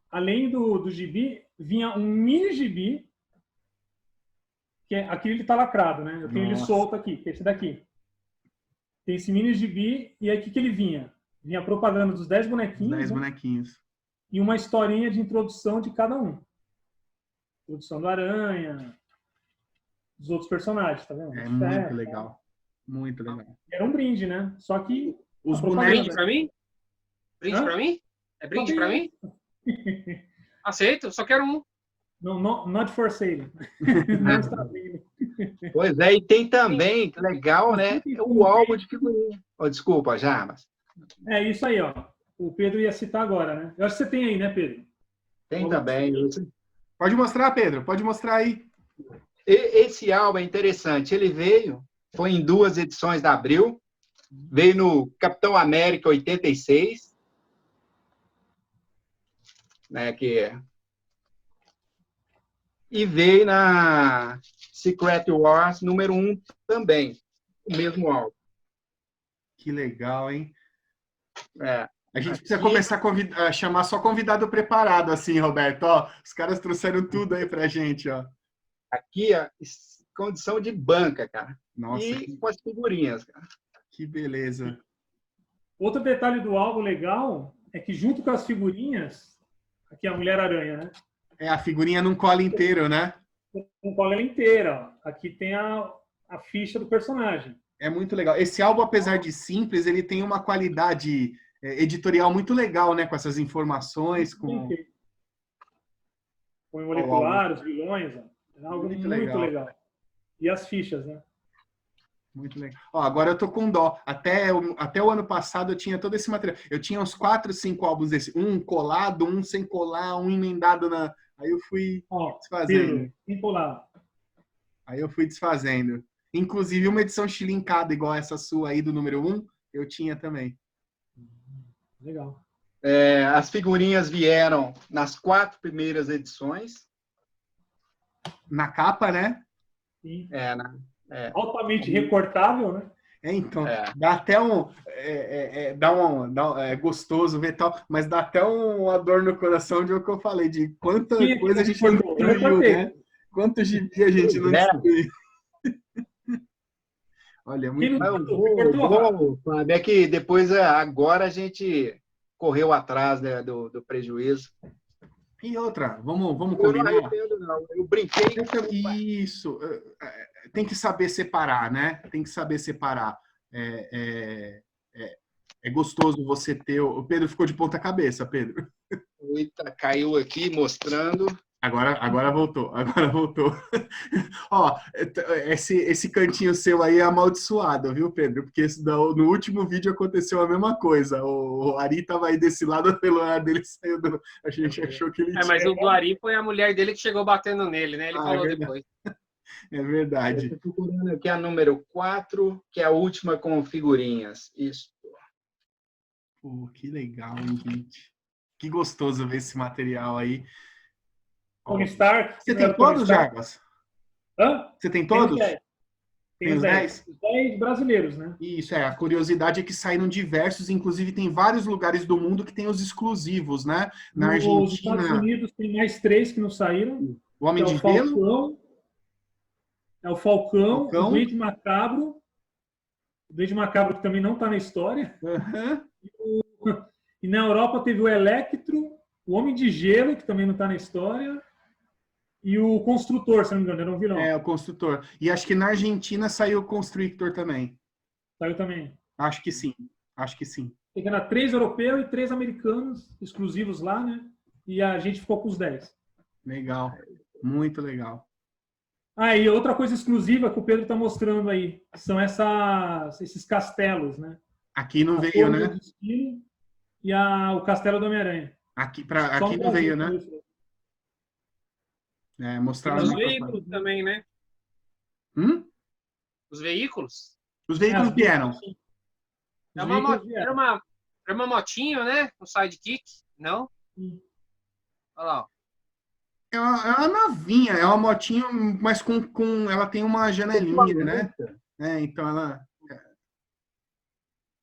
além do gibi, vinha um mini gibi, que aqui ele tá lacrado, né? Eu tenho ele solto aqui, que é esse daqui. Tem esse mini gibi, e aí o que ele vinha? Vinha a propaganda dos 10 bonequinhos. 10 bonequinhos. E uma historinha de introdução de cada um. Introdução do Aranha, dos outros personagens, tá vendo? É muito legal. Muito legal. Era um brinde, né? Só que... Os bonecos... Brinde pra mim? Brinde pra mim? É brinde pra mim? Aceito, só quero um. Not for sale. Não está vindo. Pois é, e tem também, que legal, né? O álbum de figurinha. Oh, desculpa, Jarbas. É isso aí, ó. O Pedro ia citar agora, né? Eu acho que você tem aí, né, Pedro? Tem também. Pode mostrar, Pedro. Pode mostrar aí. Esse álbum é interessante. Ele foi em 2 edições da Abril. Veio no Capitão América 86. Né, e veio na Secret Wars número 1 também. O mesmo álbum. Que legal, hein? A gente Aqui... precisa começar a chamar só convidado preparado, assim, Roberto. Ó, os caras trouxeram tudo aí pra gente, ó. Aqui, ó, condição de banca, cara. Nossa, E com as figurinhas, cara. que beleza. Outro detalhe do álbum legal é que junto com as figurinhas, aqui é a Mulher-Aranha, né? A figurinha não cola inteiro, né? Com cola ela inteira. Ó. Aqui tem a ficha do personagem. É muito legal. Esse álbum, apesar de simples, ele tem uma qualidade editorial muito legal, né? Com essas informações, com o molecular, os vilões. Ó. É algo Muito muito legal. legal. E as fichas, né? Muito legal. Ó, agora eu tô com dó. Até o ano passado eu tinha todo esse material. Eu tinha uns 4, 5 álbuns desse. Um colado, um sem colar, um emendado na... Aí eu fui desfazendo. Sem colar. Aí eu fui desfazendo. Inclusive uma edição chilincada, igual essa sua aí do número 1, eu tinha também. Legal. As figurinhas vieram nas 4 primeiras edições. Na capa, né? Sim. Altamente recortável, né? Então, dá até gostoso ver tal, mas dá até uma dor no coração de o que eu falei, de quanta coisa a gente não destruiu, né? Quanto gibi a gente não destruiu. Olha, muito bom, Fábio, é que depois, agora a gente correu atrás, né, do prejuízo. E outra, vamos combinar? Não, eu brinquei. Isso, tem que saber separar, né? Tem que saber separar. É gostoso você ter... O Pedro ficou de ponta cabeça, Pedro. Eita, caiu aqui mostrando. Agora voltou. Ó, esse cantinho seu aí é amaldiçoado, viu, Pedro? Porque no último vídeo aconteceu a mesma coisa. O Ari tava aí desse lado, o celular dele saiu do... A gente achou que ele tinha... Mas o do Ari foi a mulher dele que chegou batendo nele, né? Ele falou depois. É verdade. Estou procurando aqui a número 4, que é a última com figurinhas. Isso. Pô, que legal, hein, gente? Que gostoso ver esse material aí. Tony Stark. Você tem todos, Jarbas? Hã? Você tem todos? Tem os 10. Os 10 brasileiros, né? Isso, a curiosidade é que saíram diversos, inclusive tem vários lugares do mundo que tem os exclusivos, né? Na Argentina... Nos Estados Unidos tem mais 3 que não saíram. O Homem de Gelo. É o Falcão, o Duende Macabro. O Duende Macabro que também não está na história. Uhum. E na Europa teve o Electro, o Homem de Gelo, que também não está na história. E o Construtor, se não me engano, era um vilão. O Construtor. E acho que na Argentina saiu o Constrictor também. Saiu também. Acho que sim. Tem 3 europeus e 3 americanos, exclusivos lá, né? E a gente ficou com os 10. Legal. Muito legal. E outra coisa exclusiva que o Pedro está mostrando aí, são esses castelos, né? Aqui não veio, né? E o Castelo do Homem-Aranha. Aqui não veio, né? Mostraram os veículos também, né? Os veículos? Os veículos vieram. Era uma motinho, né? Um sidekick, não? Olha lá. É uma novinha, é uma motinho, mas ela tem uma janelinha, né? Então ela...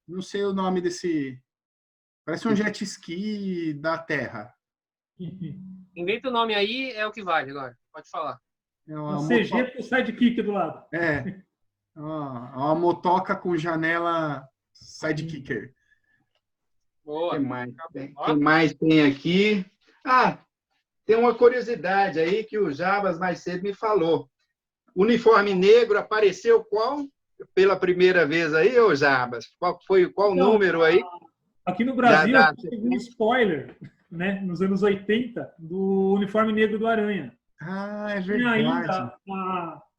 Não sei o nome desse... Parece um jet ski da Terra. Inventa o nome aí, é o que vale agora. Pode falar. É uma CG com o sidekick do lado. É uma motoca com janela sidekicker. Boa. Quem mais tem aqui? Tem uma curiosidade aí que o Jabas mais cedo me falou. O uniforme negro apareceu qual? Pela primeira vez aí, ô Jabas? Qual número aí? Aqui no Brasil, teve um spoiler, né, nos anos 80, do uniforme negro do Aranha. É verdade. E ainda,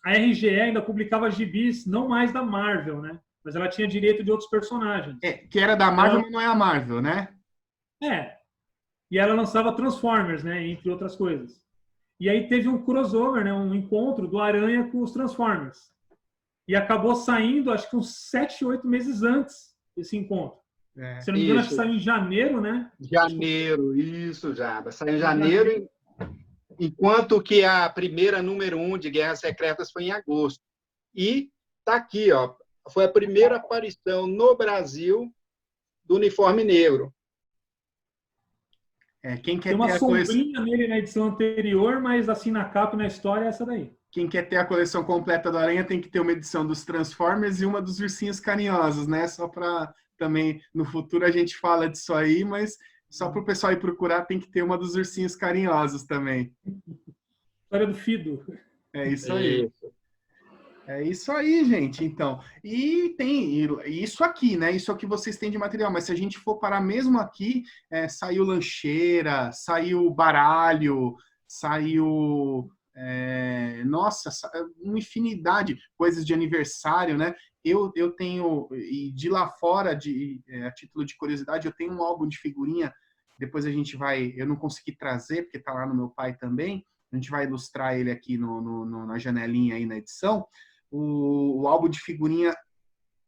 a RGE ainda publicava gibis, não mais da Marvel, né? Mas ela tinha direito de outros personagens. Que era da Marvel, mas não é a Marvel, né? E ela lançava Transformers, né, entre outras coisas. E aí teve um crossover, né, um encontro do Aranha com os Transformers. E acabou saindo, acho que uns 7, 8 meses antes desse encontro. Se não me engano, acho que saiu em janeiro, né? Janeiro, isso, Jabba. Saiu em janeiro, enquanto que a primeira número 1 de Guerras Secretas foi em agosto. E tá aqui, ó. Foi a primeira aparição no Brasil do uniforme negro. Quem quer tem uma ter a sombrinha nele na edição anterior, mas assim na capa e na história é essa daí. quem quer ter a coleção completa do Aranha tem que ter uma edição dos Transformers e uma dos Ursinhos Carinhosos, né? Só para também, no futuro a gente fala disso aí, mas só para o pessoal ir procurar tem que ter uma dos Ursinhos Carinhosos também. História do Fido. É isso aí. É isso aí, gente. Então, e tem isso aqui, né? Isso aqui vocês têm de material, mas se a gente for parar mesmo aqui, saiu lancheira, saiu baralho, saiu, nossa, uma infinidade, coisas de aniversário, né? Eu tenho, e de lá fora, a título de curiosidade, eu tenho um álbum de figurinha, depois a gente vai, eu não consegui trazer, porque tá lá no meu pai também, a gente vai ilustrar ele aqui na janelinha aí na edição, o álbum de figurinha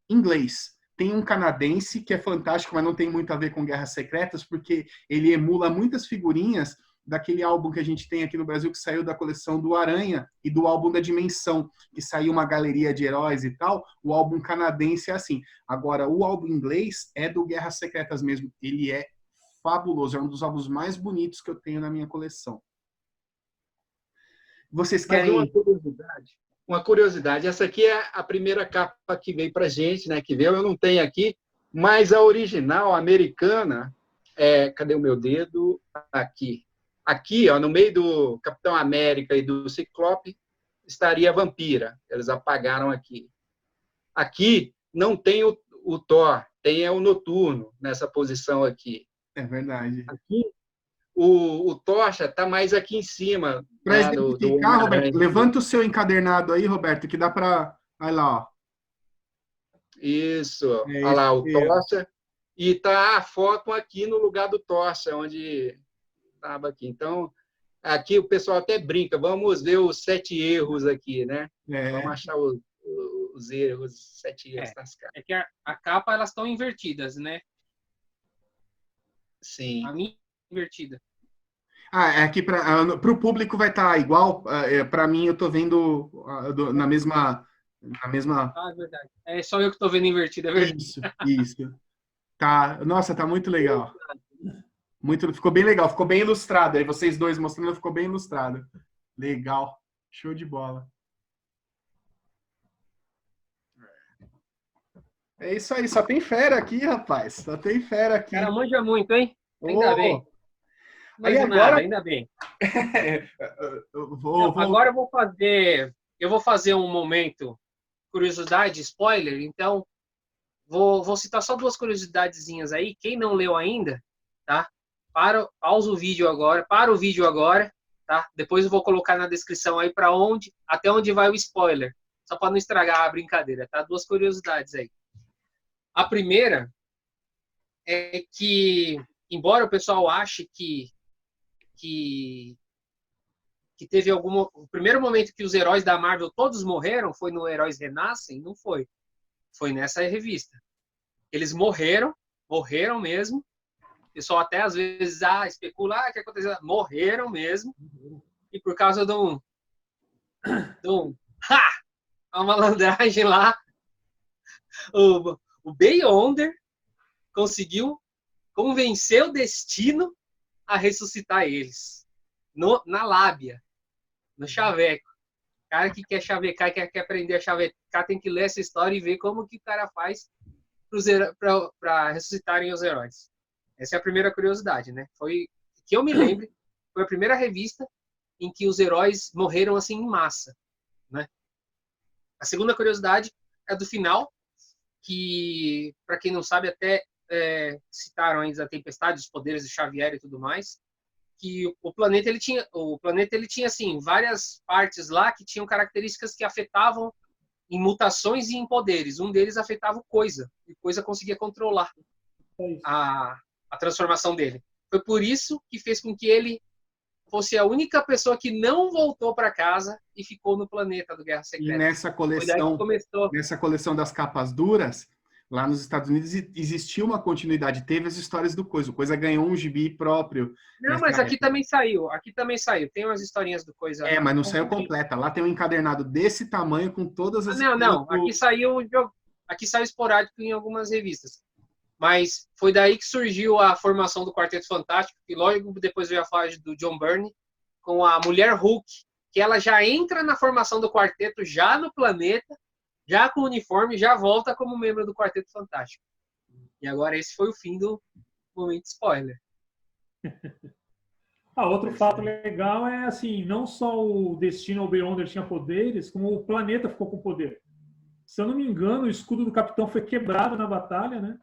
inglês. Tem um canadense que é fantástico, mas não tem muito a ver com Guerras Secretas, porque ele emula muitas figurinhas daquele álbum que a gente tem aqui no Brasil, que saiu da coleção do Aranha e do álbum da Dimensão, que saiu uma galeria de heróis e tal. O álbum canadense é assim. Agora, o álbum inglês é do Guerras Secretas mesmo. Ele é fabuloso, é um dos álbuns mais bonitos que eu tenho na minha coleção. Vocês querem... Uma curiosidade, essa aqui é a primeira capa que veio para a gente, né? Que veio, eu não tenho aqui, mas a original americana, cadê o meu dedo? Aqui. Aqui, ó, no meio do Capitão América e do Ciclope, estaria a Vampira. Eles apagaram aqui. Aqui não tem o Thor, tem o Noturno nessa posição aqui. É verdade. Aqui, o Tocha está mais aqui em cima. Para exemplificar, Roberto, levanta o seu encadernado aí, Roberto, que dá para... Olha lá, ó. Isso. Olha lá, o Tocha. E está a foto aqui no lugar do Tocha, onde estava aqui. Então, aqui o pessoal até brinca. Vamos ver os 7 erros aqui, né? Vamos achar os erros, os 7 erros das capas. É que a capa, elas estão invertidas, né? Sim. A minha invertida. Aqui para o público vai estar igual. Para mim, eu estou vendo na mesma. É verdade. É só eu que estou vendo invertida, é verdade. Isso. Tá. Nossa, tá muito legal. Ficou bem legal, ficou bem ilustrado. Aí vocês dois mostrando, ficou bem ilustrado. Legal. Show de bola. É isso aí, só tem fera aqui, rapaz. Só tem fera aqui. O cara manja muito, hein? Ainda bem. Aí agora... ainda bem. Agora eu vou fazer um momento curiosidade, spoiler, então vou citar só 2 curiosidadezinhas aí. Quem não leu ainda, tá? Pausa o vídeo agora, para o vídeo agora, tá? Depois eu vou colocar na descrição aí até onde vai o spoiler, só para não estragar a brincadeira, tá? 2 curiosidades aí. A primeira é que, embora o pessoal ache que teve o primeiro momento que os heróis da Marvel todos morreram foi no Heróis Renascem, não foi. Foi nessa revista. Eles morreram mesmo. O pessoal até às vezes especula o que aconteceu. Morreram mesmo. E por causa de uma malandragem lá, o Beyonder conseguiu convencer o Destino a ressuscitar eles. Na lábia, no chaveco. O cara que quer chavecar, quer aprender a chavecar, tem que ler essa história e ver como que o cara faz para ressuscitarem os heróis. Essa é a primeira curiosidade, né? Que eu me lembre, foi a primeira revista em que os heróis morreram assim em massa, né? A segunda curiosidade é do final, que, para quem não sabe, até citaram ainda a Tempestade, os poderes de Xavier e tudo mais, que o planeta ele tinha assim várias partes lá que tinham características que afetavam em mutações e em poderes. Um deles afetava o Coisa, e Coisa conseguia controlar a transformação dele. Foi por isso que fez com que ele fosse a única pessoa que não voltou para casa e ficou no planeta do Guerra Secreta. E nessa coleção das capas duras, lá nos Estados Unidos existia uma continuidade, teve as histórias do Coisa. O Coisa ganhou um gibi próprio. Não, mas aqui também saiu. Tem umas historinhas do Coisa. Mas não saiu completa. Lá tem um encadernado desse tamanho com todas as... Não. Aqui saiu esporádico em algumas revistas. Mas foi daí que surgiu a formação do Quarteto Fantástico, que logo depois veio a fase do John Byrne, com a Mulher Hulk que ela já entra na formação do quarteto, já no planeta, já com o uniforme, já volta como membro do Quarteto Fantástico. E agora esse foi o fim do momento spoiler. Outro fato legal é, assim, não só o Destino ou Beyonder tinha poderes, como o planeta ficou com poder. Se eu não me engano, o escudo do Capitão foi quebrado na batalha, né?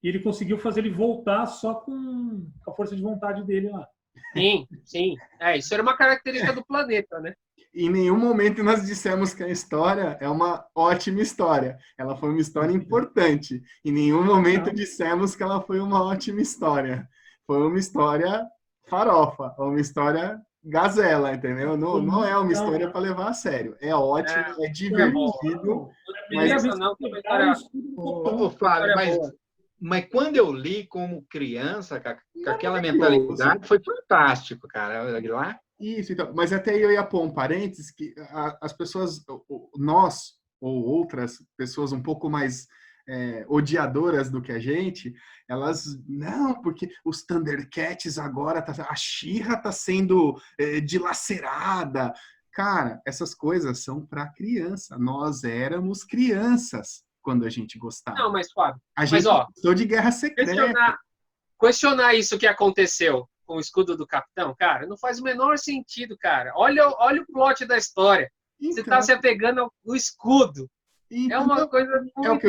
E ele conseguiu fazer ele voltar só com a força de vontade dele lá. Sim, sim. Isso era uma característica do planeta, né? Em nenhum momento nós dissemos que a história é uma ótima história. Ela foi uma história importante. Em nenhum momento dissemos que ela foi uma ótima história. Foi uma história farofa, uma história gazela, entendeu? Não é uma história para levar a sério. É ótimo, é divertido. Mas Flávio, mas quando eu li como criança, com aquela mentalidade, foi fantástico, cara. Lá. Isso, então, mas até eu ia pôr um parênteses que as pessoas, nós ou outras pessoas um pouco mais odiadoras do que a gente, elas, não, porque os Thundercats agora, a She-Ra tá sendo dilacerada. Cara, essas coisas são para criança. Nós éramos crianças quando a gente gostava. Não, mas Fábio, a gente gostou de Guerra Secreta. Questionar isso que aconteceu com o escudo do Capitão, cara, não faz o menor sentido, cara. Olha o plot da história. Então, você está se apegando ao escudo. Então, é uma coisa muito... É o que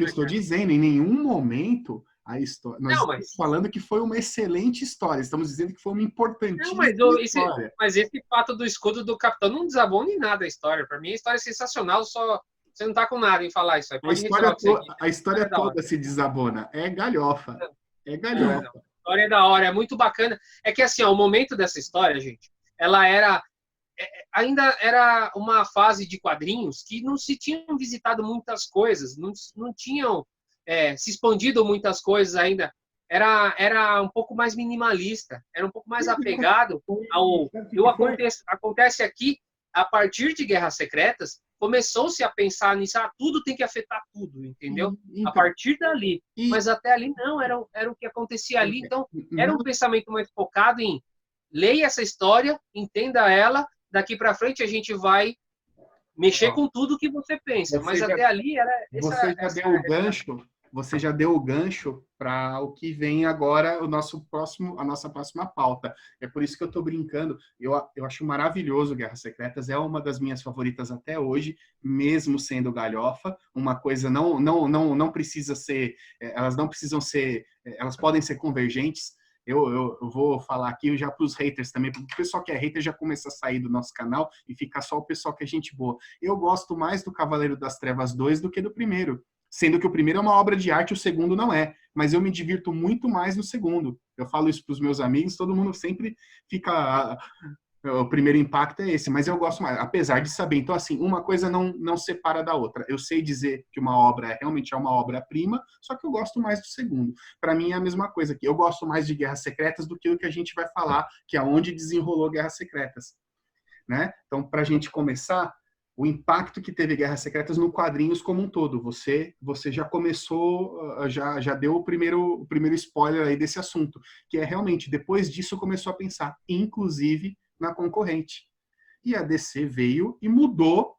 eu estou dizendo. Em nenhum momento a história... Nós estamos falando que foi uma excelente história. Estamos dizendo que foi uma importantíssima história. Mas esse fato do escudo do Capitão não desabou nem nada a história. Para mim, a história é sensacional, só... Você não tá com nada em falar isso aí. A história toda se desabona. É galhofa. É galhofa. A história é da hora, é muito bacana. É que assim, o momento dessa história, gente, ela ainda era uma fase de quadrinhos que não se tinham visitado muitas coisas, não tinham se expandido muitas coisas ainda. Era um pouco mais minimalista, era um pouco mais apegado ao... Acontece aqui, a partir de Guerras Secretas, começou-se a pensar nisso, tudo tem que afetar tudo, entendeu? Então, a partir dali. Mas até ali não, era o que acontecia ali. Então, era um pensamento mais focado em leia essa história, entenda ela, daqui para frente a gente vai mexer com tudo que você pensa. Mas até ali era... Você já deu o gancho para o que vem agora, a nossa próxima pauta. É por isso que eu estou brincando. Eu acho maravilhoso Guerras Secretas, é uma das minhas favoritas até hoje, mesmo sendo galhofa. Uma coisa não precisa ser, elas não precisam ser, elas podem ser convergentes. Eu vou falar aqui já para os haters também, porque o pessoal que é hater já começa a sair do nosso canal e fica só o pessoal que é gente boa. Eu gosto mais do Cavaleiro das Trevas 2 do que do primeiro. Sendo que o primeiro é uma obra de arte, o segundo não é. Mas eu me divirto muito mais no segundo. Eu falo isso para os meus amigos, todo mundo sempre fica... O primeiro impacto é esse, mas eu gosto mais, apesar de saber. Então, assim, uma coisa não separa da outra. Eu sei dizer que uma obra realmente é uma obra-prima, só que eu gosto mais do segundo. Para mim é a mesma coisa aqui. Eu gosto mais de Guerras Secretas do que o que a gente vai falar, que é onde desenrolou Guerras Secretas. Né? Então, para a gente começar... O impacto que teve Guerras Secretas no quadrinhos como um todo. Você já começou, já deu o primeiro spoiler aí desse assunto, que é realmente, depois disso começou a pensar, inclusive, na concorrente. E a DC veio e mudou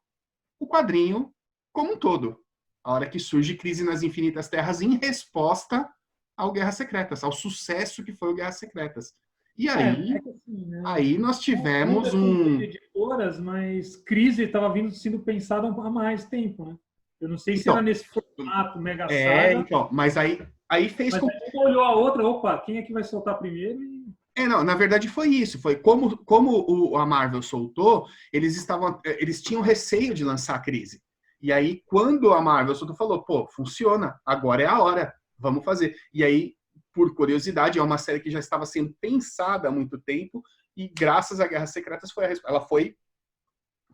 o quadrinho como um todo. A hora que surge Crise nas Infinitas Terras em resposta ao Guerras Secretas, ao sucesso que foi o Guerras Secretas. E aí, assim, né? Aí nós tivemos editoras, mas Crise estava sendo pensada há mais tempo, né? Eu não sei se era nesse formato Mega Saga. Então, mas aí fez... Mas aí uma olhou a outra, opa, quem é que vai soltar primeiro? Não, na verdade foi isso. Foi como a Marvel soltou, eles tinham receio de lançar a Crise. E aí, quando a Marvel soltou, falou, pô, funciona, agora é a hora, vamos fazer. E aí, por curiosidade, é uma série que já estava sendo pensada há muito tempo e graças a Guerras Secretas ela foi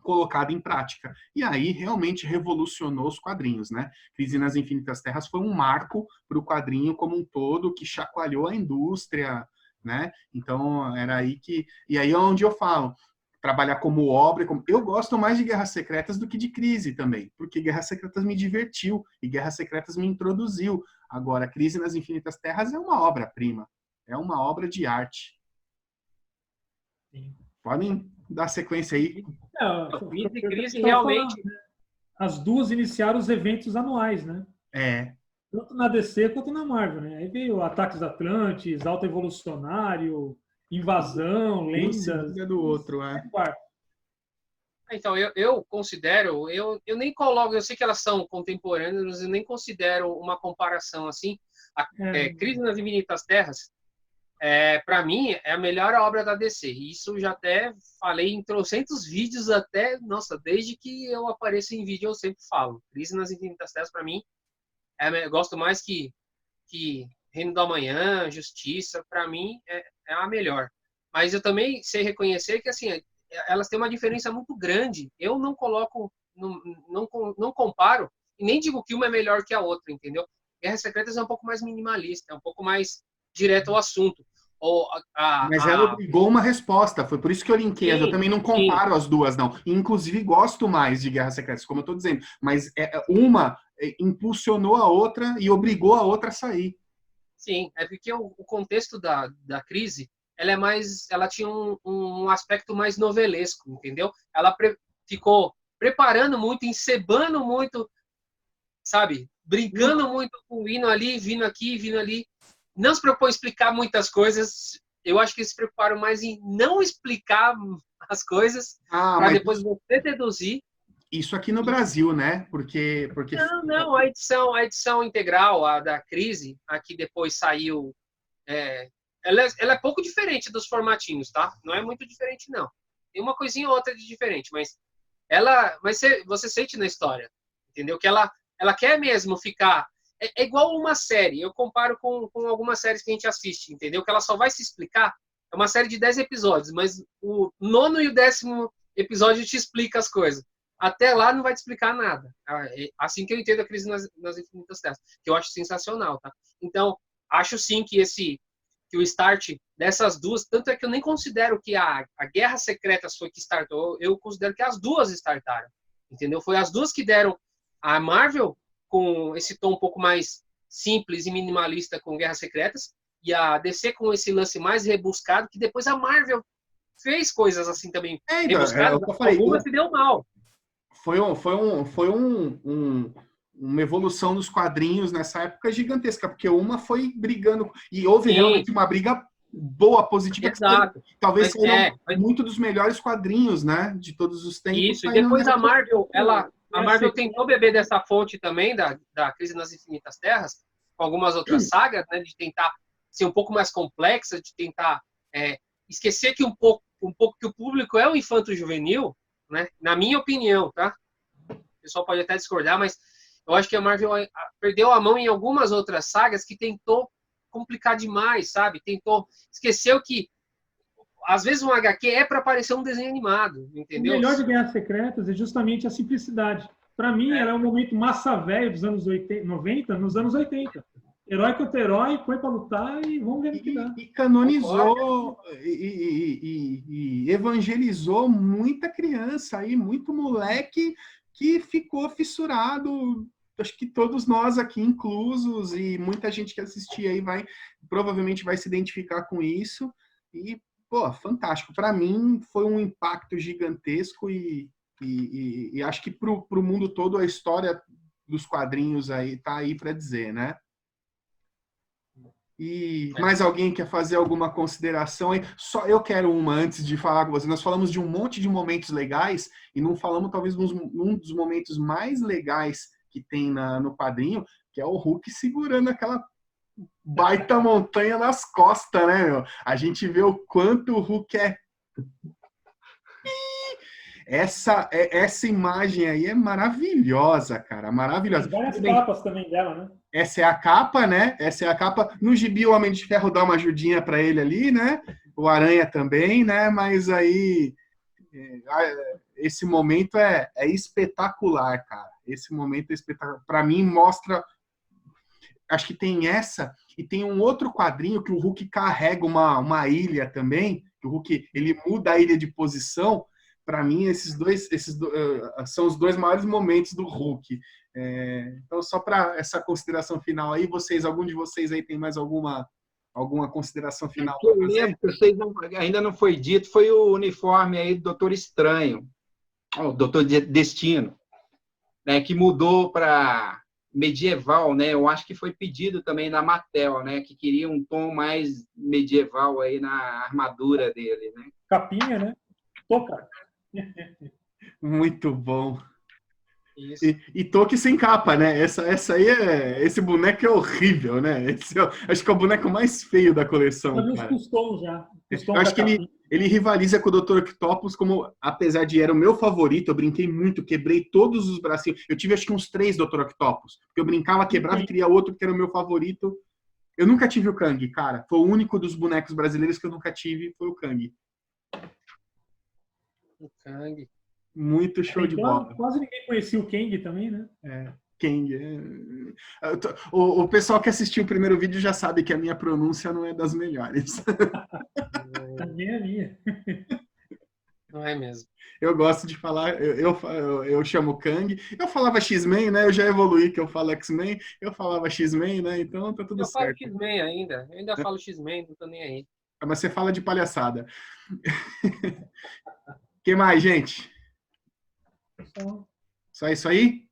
colocada em prática. E aí realmente revolucionou os quadrinhos, né? Crise nas Infinitas Terras foi um marco para o quadrinho como um todo, que chacoalhou a indústria, né? Então era aí que... E aí é onde eu falo, trabalhar como obra... Eu gosto mais de Guerras Secretas do que de Crise também, porque Guerras Secretas me divertiu e Guerras Secretas me introduziu. Agora, Crise nas Infinitas Terras é uma obra-prima, é uma obra de arte. Sim. Podem dar sequência aí. Crise realmente. Falando, né? As duas iniciaram os eventos anuais, né? Tanto na DC quanto na Marvel, né? Aí veio Ataques Atlantes, Alto Evolucionário, Invasão, Lendas. Do outro, Então, eu considero, eu nem coloco, eu sei que elas são contemporâneas, mas eu nem considero uma comparação assim. Crise nas Infinitas Terras, para mim, é a melhor obra da DC. Isso eu já até falei em trocentos vídeos, até, nossa, desde que eu apareço em vídeo eu sempre falo. Crise nas Infinitas Terras, para mim, eu gosto mais que Reino do Amanhã, Justiça, para mim, é a melhor. Mas eu também sei reconhecer que, assim, elas têm uma diferença muito grande. Eu não coloco, não comparo, e nem digo que uma é melhor que a outra, entendeu? Guerras Secretas é um pouco mais minimalista, é um pouco mais direto ao assunto. Mas ela obrigou uma resposta, foi por isso que eu linkei. Eu também não comparo as duas, não. Inclusive, gosto mais de Guerras Secretas, como eu estou dizendo. Mas uma impulsionou a outra e obrigou a outra a sair. Sim, é porque o contexto da crise, ela tinha um aspecto mais novelesco, entendeu? Ela ficou preparando muito, encebando muito, sabe? Brincando muito com vindo ali, vindo aqui, vindo ali. Não se propõe explicar muitas coisas. Eu acho que eles se preocuparam mais em não explicar as coisas para depois você deduzir. Isso aqui no Brasil, né? Porque... Não, a edição integral, a da crise, a que depois saiu, ela é pouco diferente dos formatinhos, tá? Não é muito diferente, não. Tem uma coisinha ou outra de diferente, mas você sente na história, entendeu? Que ela quer mesmo ficar... É igual uma série. Eu comparo com algumas séries que a gente assiste, entendeu? Que ela só vai se explicar. É uma série de 10 episódios, mas o 9º e o 10º episódio te explica as coisas. Até lá não vai te explicar nada. Assim que eu entendo a Crise nas Infinitas Terras, que eu acho sensacional, tá? Então, acho sim que o start dessas duas, tanto é que eu nem considero que a Guerra Secretas foi que startou, eu considero que as duas startaram, entendeu? Foi as duas que deram a Marvel com esse tom um pouco mais simples e minimalista com Guerras Secretas, e a DC com esse lance mais rebuscado, que depois a Marvel fez coisas assim também rebuscadas, algumas se deu mal. Foi uma evolução dos quadrinhos nessa época gigantesca, porque uma foi brigando, e houve realmente uma briga boa, positiva, exato. Que talvez seja muito dos melhores quadrinhos, né, de todos os tempos. Isso, e depois a Marvel, a Marvel tentou beber dessa fonte também, da Crise nas Infinitas Terras, com algumas outras sagas, né, de tentar ser um pouco mais complexa, de tentar esquecer que um pouco que o público é o infanto-juvenil, né? Na minha opinião, tá? O pessoal pode até discordar, mas eu acho que a Marvel perdeu a mão em algumas outras sagas que tentou complicar demais, sabe? Esqueceu que às vezes um HQ é para parecer um desenho animado, entendeu? O melhor de Guerras Secretas é justamente a simplicidade. Para mim, era um momento massa velho dos anos 90, nos anos 80. Herói contra herói, põe para lutar e vamos ver o que dá. E canonizou e evangelizou muita criança aí, muito moleque que ficou fissurado. Acho que todos nós aqui inclusos e muita gente que assistia aí provavelmente vai se identificar com isso. E, pô, fantástico. Para mim foi um impacto gigantesco e acho que para o mundo todo a história dos quadrinhos aí tá aí para dizer, né? E mais alguém quer fazer alguma consideração aí? Só eu quero uma antes de falar com você. Nós falamos de um monte de momentos legais e não falamos talvez um dos momentos mais legais que tem no quadrinho, que é o Hulk segurando aquela baita montanha nas costas, né, meu? A gente vê o quanto o Hulk é... Essa imagem aí é maravilhosa, cara, maravilhosa. Tem várias capas também dela, né? Essa é a capa, né? Essa é a capa. No gibi, o Homem de Ferro dá uma ajudinha para ele ali, né? O Aranha também, né? Mas aí, esse momento é espetacular, cara. Esse momento é espetacular. Para mim, mostra... Acho que tem essa, e tem um outro quadrinho que o Hulk carrega uma ilha também, que o Hulk ele muda a ilha de posição. Para mim, esses dois são os dois maiores momentos do Hulk. Então, só para essa consideração final aí, algum de vocês aí tem mais alguma Alguma consideração final? Eu lembro que ainda não foi dito, foi o uniforme aí do Doutor Estranho, o Doutor Destino, né, que mudou para medieval, né? Eu acho que foi pedido também da Mattel, né, que queria um tom mais medieval aí na armadura dele, né? Capinha, né? Pô, cara. Muito bom. Isso. E Toque sem capa, né? Essa aí esse boneco é horrível, né? Acho que é o boneco mais feio da coleção, Eu vi os cara. custom já. Custom Eu acho da que capinha. ele rivaliza com o Dr. Octopus, como, apesar de era o meu favorito, eu brinquei muito, quebrei todos os bracinhos. Eu tive acho que uns 3 Dr. Octopus, porque eu brincava, quebrava e queria outro, que era o meu favorito. Eu nunca tive o Kang, cara. Foi o único dos bonecos brasileiros que eu nunca tive, foi o Kang. O Kang. Muito show de bola. Quase ninguém conhecia o Kang também, né? Kang. O pessoal que assistiu o primeiro vídeo já sabe que a minha pronúncia não é das melhores. Também é minha. Não é mesmo. Eu gosto de falar, eu chamo Kang. Eu falava X-Men, né? Eu já evoluí que eu falo X-Men. Eu falava X-Men, né? Então tá tudo Eu falo certo. X-Men ainda. Eu ainda falo X-Men, não tô nem aí. Mas você fala de palhaçada. Que mais, gente? Só isso aí?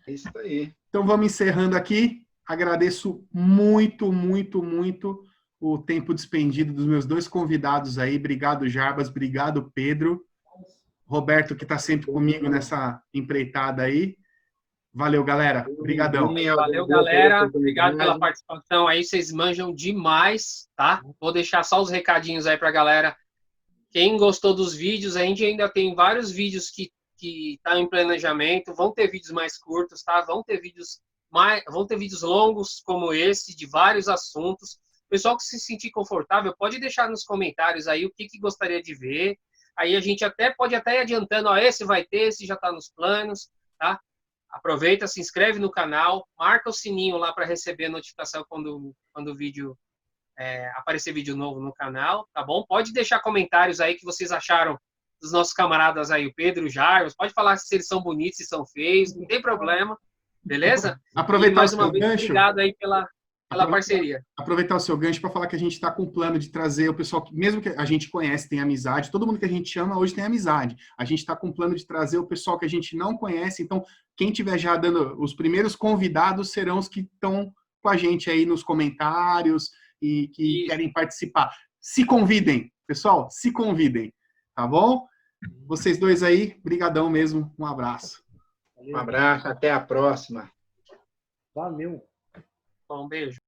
É isso aí. Então vamos encerrando aqui. Agradeço muito, muito, muito o tempo despendido dos meus 2 convidados aí. Obrigado, Jarbas. Obrigado, Pedro. Roberto, que está sempre comigo nessa empreitada aí. Valeu, galera. Obrigadão. Valeu, galera. Obrigado pela participação aí. Vocês manjam demais, tá? Vou deixar só os recadinhos aí pra galera. Quem gostou dos vídeos, a gente ainda tem vários vídeos que estão em planejamento. Vão ter vídeos mais curtos, tá? Vão ter vídeos longos como esse, de vários assuntos. O pessoal que se sentir confortável, pode deixar nos comentários aí o que gostaria de ver. Aí a gente pode até ir adiantando, ó, esse vai ter, esse já está nos planos, tá? Aproveita, se inscreve no canal, marca o sininho lá para receber a notificação quando o vídeo aparecer vídeo novo no canal, tá bom? Pode deixar comentários aí que vocês acharam dos nossos camaradas aí, o Pedro, o Jair. Pode falar se eles são bonitos, se são feios, não tem problema, beleza? Aproveitar e mais o uma seu vez, gancho. obrigado aí pela parceria. Aproveitar o seu gancho para falar que a gente está com plano de trazer o pessoal que, mesmo que a gente conhece, tem amizade, todo mundo que a gente chama hoje tem amizade. A gente está com plano de trazer o pessoal que a gente não conhece. Então, quem tiver já dando os primeiros convidados serão os que estão com a gente aí nos comentários e que querem participar. Se convidem, pessoal, se convidem, tá bom? Vocês dois aí, brigadão mesmo, um abraço. Um abraço, até a próxima. Valeu. Um beijo.